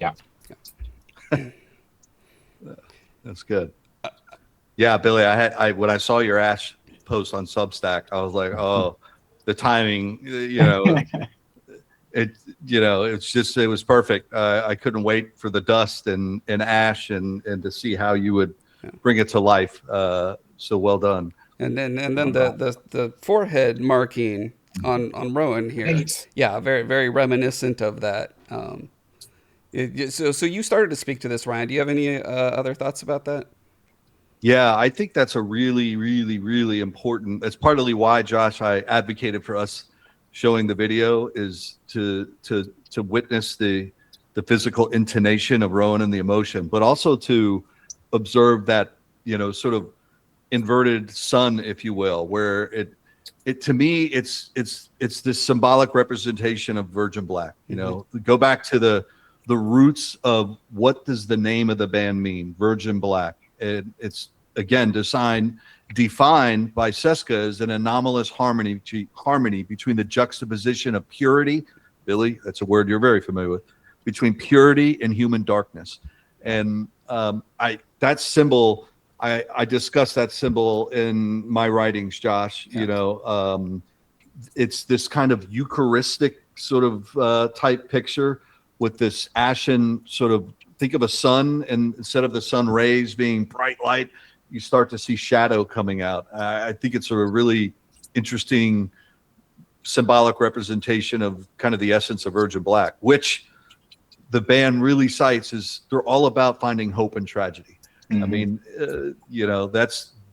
yeah. That's good. Yeah, Billie, I when I saw your Ash post on Substack, I was like, oh, the timing, it was perfect. I couldn't wait for the dust and ash and to see how you would bring it to life. So well done. And then the forehead marking on Rowan here, Right. yeah, very very reminiscent of that. So you started to speak to this, Ryan. Do you have any other thoughts about that? Yeah, I think that's a really, really, really important. That's partly why, Josh, I advocated for us showing the video is to witness the physical intonation of Rowan and the emotion, but also to observe that, sort of inverted sun, if you will, where it to me it's this symbolic representation of Virgin Black. Mm-hmm. Go back to the roots of what does the name of the band mean, Virgin Black. And it's again defined by Seska as an anomalous harmony between the juxtaposition of purity, Billie, that's a word you're very familiar with, between purity and human darkness. And that symbol, I discuss that symbol in my writings, Josh. Yeah. It's this kind of Eucharistic sort of type picture with this ashen sort of, think of a sun, and instead of the sun rays being bright light, you start to see shadow coming out. I think it's a really interesting symbolic representation of kind of the essence of Virgin Black, which the band really cites is they're all about finding hope in tragedy. I mean,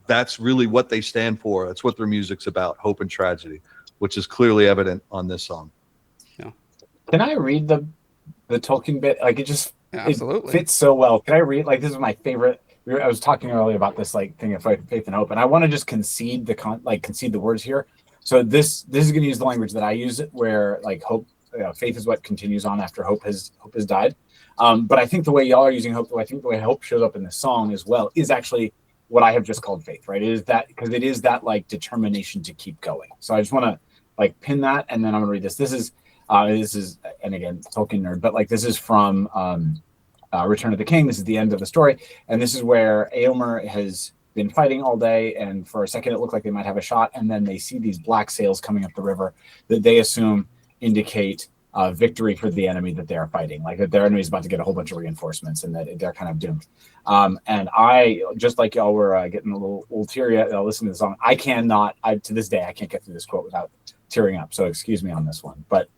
that's really what they stand for. That's what their music's about, hope and tragedy, which is clearly evident on this song. Yeah. Can I read the Tolkien bit? Like Absolutely. it fits so well. Can I read? Like, this is my favorite. I was talking earlier about this like thing of faith and hope, and I want to just concede the words here. So this is going to use the language that I use it, where like hope, faith is what continues on after hope has died. But I think the way y'all are using hope, I think the way hope shows up in this song as well, is actually what I have just called faith, right? It is that, because it is that like determination to keep going. So I just want to like pin that, and then I'm gonna read this. This is, and again, Tolkien nerd, but like this is from Return of the King. This is the end of the story, and this is where Éomer has been fighting all day, and for a second it looked like they might have a shot, and then they see these black sails coming up the river that they assume indicate victory for the enemy that they are fighting, like that their enemy is about to get a whole bunch of reinforcements and that they're kind of doomed. And I, just like y'all were getting a little teary listening to the song, to this day, I can't get through this quote without tearing up. So excuse me on this one, but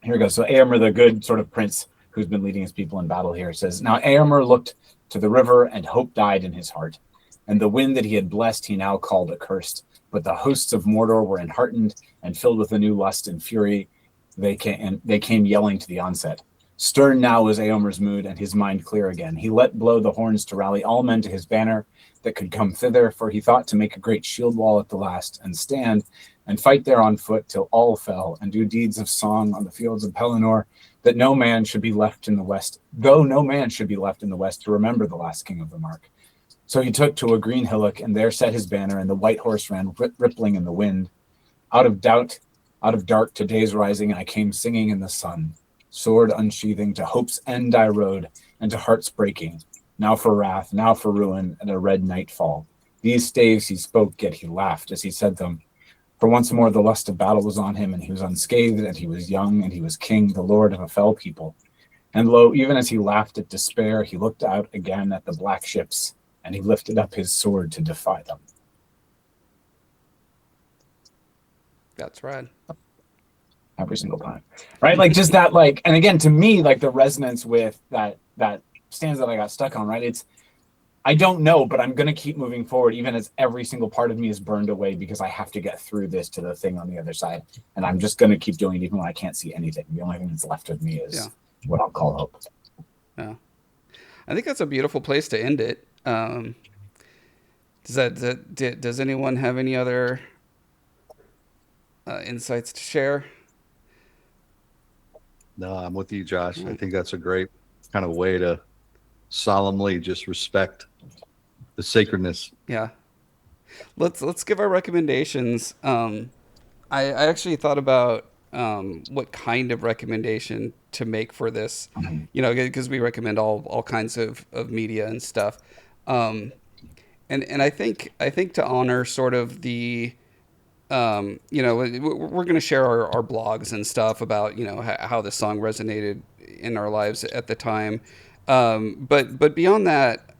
here we go. So Éomer, the good sort of prince who's been leading his people in battle here, says, "Now Éomer looked to the river, and hope died in his heart. And the wind that he had blessed he now called accursed. But the hosts of Mordor were enheartened, and filled with a new lust and fury, they came yelling to the onset. Stern now was Éomer's mood, and his mind clear again. He let blow the horns to rally all men to his banner that could come thither, for he thought to make a great shield wall at the last, and stand and fight there on foot till all fell, and do deeds of song on the fields of Pelennor, that no man should be left in the west, though no man should be left in the west to remember the last king of the mark. So he took to a green hillock, and there set his banner, and the white horse ran rippling in the wind. Out of dark to day's rising, I came singing in the sun. Sword unsheathing, to hope's end I rode, and to heart's breaking. Now for wrath, now for ruin, and a red nightfall. These staves he spoke, yet he laughed as he said them. For once more the lust of battle was on him, and he was unscathed, and he was young, and he was king, the lord of a fell people. And lo, even as he laughed at despair, he looked out again at the black ships, and he lifted up his sword to defy them." That's right. Every single time, right? Like just that, like, and again, to me, like the resonance with that stanza that I got stuck on, right? It's, I don't know, but I'm gonna keep moving forward, even as every single part of me is burned away, because I have to get through this to the thing on the other side, and I'm just gonna keep doing it even when I can't see anything. The only thing that's left of me is what I'll call hope. Yeah, I think that's a beautiful place to end it. Does anyone have any other insights to share? No, I'm with you, Josh. I think that's a great kind of way to solemnly just respect the sacredness. Yeah. Let's give our recommendations. I actually thought about what kind of recommendation to make for this, because we recommend all kinds of media and stuff. And I think to honor sort of the we're going to share our blogs and stuff about, how the song resonated in our lives at the time. But beyond that,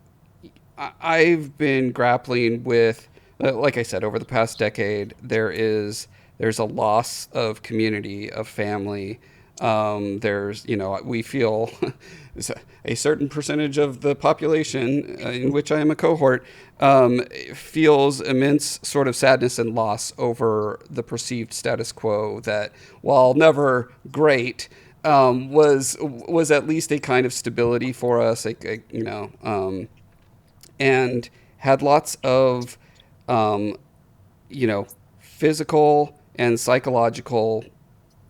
I've been grappling with, like I said, over the past decade, there's a loss of community, of family, There's, we feel a certain percentage of the population, in which I am a cohort, feels immense sort of sadness and loss over the perceived status quo that, while never great, was at least a kind of stability for us, and had lots of, um, physical and psychological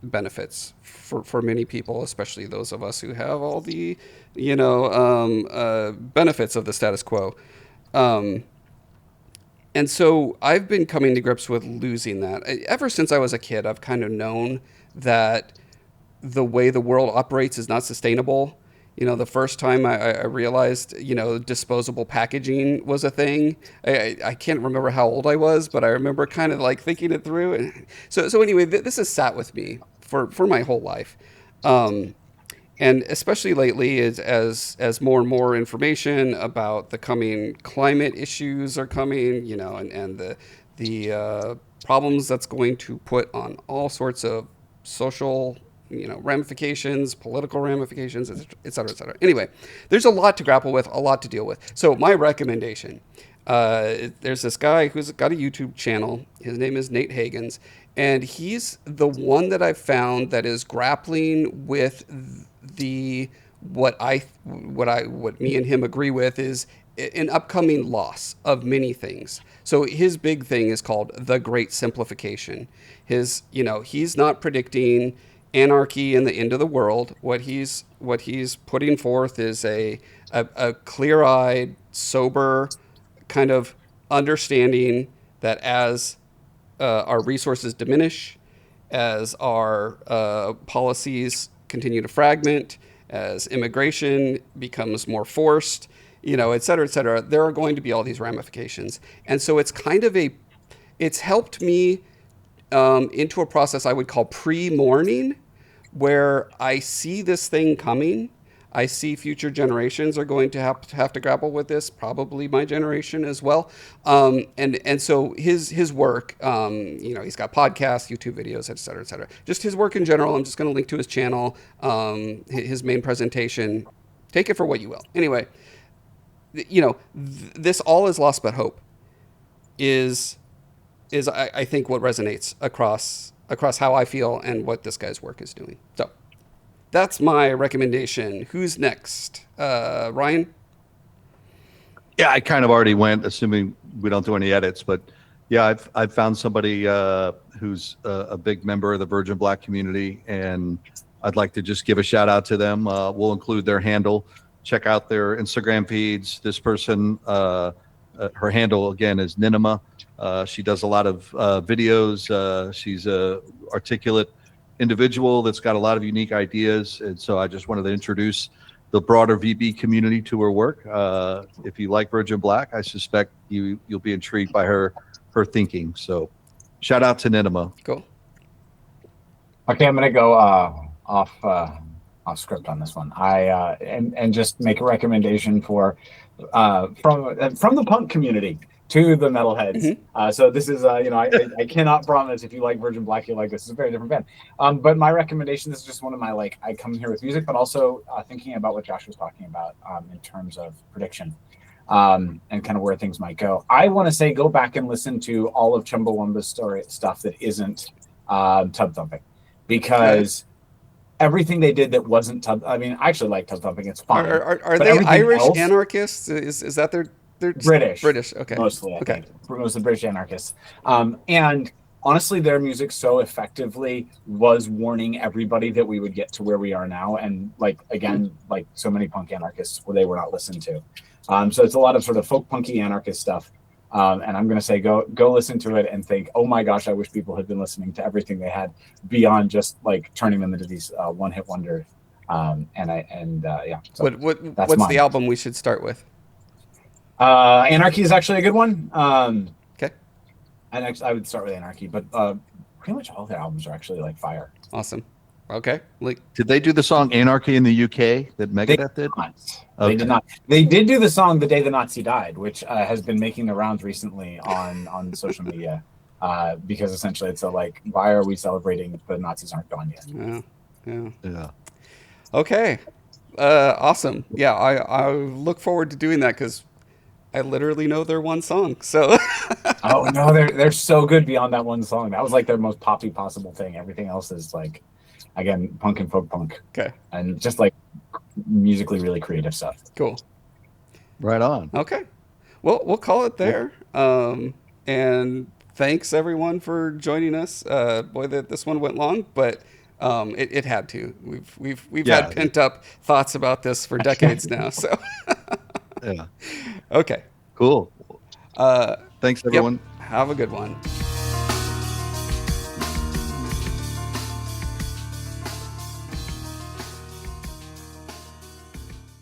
benefits for many people, especially those of us who have all the, benefits of the status quo. And so I've been coming to grips with losing that. Ever since I was a kid, I've kind of known that the way the world operates is not sustainable. The first time I realized, disposable packaging was a thing. I can't remember how old I was, but I remember kind of like thinking it through. And so anyway, this has sat with me for my whole life. And especially lately, as more and more information about the coming climate issues are coming, and the problems that's going to put on all sorts of social, ramifications, political ramifications, et cetera, et cetera. Anyway, there's a lot to grapple with, a lot to deal with. So my recommendation, there's this guy who's got a YouTube channel. His name is Nate Hagens, and he's the one that I've found that is grappling with what me and him agree with is an upcoming loss of many things. So his big thing is called the Great Simplification. He's not predicting anarchy and the end of the world. What he's putting forth is a clear-eyed, sober kind of understanding that as our resources diminish, as our policies continue to fragment, as immigration becomes more forced, et cetera, there are going to be all these ramifications. And so it's it's helped me into a process I would call pre-mourning, where I see this thing coming. I see future generations are going to have to grapple with this, probably my generation as well. And so his work, he's got podcasts, YouTube videos, et cetera, et cetera. Just his work in general. I'm just going to link to his channel, his main presentation. Take it for what you will. Anyway, this all is lost but hope is I think what resonates across how I feel and what this guy's work is doing. So that's my recommendation. Who's next? Ryan? Yeah, I kind of already went, assuming we don't do any edits. But yeah, I've found somebody who's a big member of the Virgin Black community, and I'd like to just give a shout out to them. We'll include their handle. Check out their Instagram feeds. This person, her handle again is Nynnmah. She does a lot of videos. She's a articulate individual that's got a lot of unique ideas, and so I just wanted to introduce the broader VB community to her work. If you like Virgin Black, I suspect you'll be intrigued by her thinking. So, shout out to Nynnmah. Cool. Okay, I'm gonna go off script on this one. And just make a recommendation for from the punk community to the metalheads. Mm-hmm. So this is, I cannot promise if you like Virgin Black, you like this. It's a very different band. But my recommendation, this is just one of my, I come here with music, but also thinking about what Josh was talking about in terms of prediction and kind of where things might go. I want to say go back and listen to all of Chumbawamba's stuff that isn't tub thumping, because everything they did that wasn't tub, I actually like tub thumping, it's fine. Are they Irish anarchists? Is that they're British, okay, mostly. I think most of the British anarchists, and honestly, their music so effectively was warning everybody that we would get to where we are now, and like so many punk anarchists, they were not listened to. So it's a lot of sort of folk punky anarchist stuff, and I'm going to say go listen to it and think, oh my gosh, I wish people had been listening to everything they had beyond just turning them into these one-hit wonders. So what's the album we should start with? Anarchy is actually a good one. Okay. And I would start with Anarchy, but pretty much all their albums are actually fire. Awesome. Okay. Did they do the song Anarchy in the UK that Megadeth did? Okay. They did not. They did do the song The Day the Nazi Died, which has been making the rounds recently on social media, because essentially it's why are we celebrating the Nazis aren't gone yet? Yeah. Yeah. Yeah. Okay. Awesome. Yeah, I look forward to doing that because I literally know their one song. So Oh no, they're so good beyond that one song. That was like their most poppy possible thing. Everything else is like, again, punk and folk punk, okay, and just like musically really creative stuff. cool. Right on. Okay. Well, we'll call it Well, there. And thanks everyone for joining us. Boy, that this one went long, but it had to. We've had Yeah. pent up thoughts about this for decades now. So Yeah. okay. Cool. Uh, Thanks, yep. everyone. Have a good one.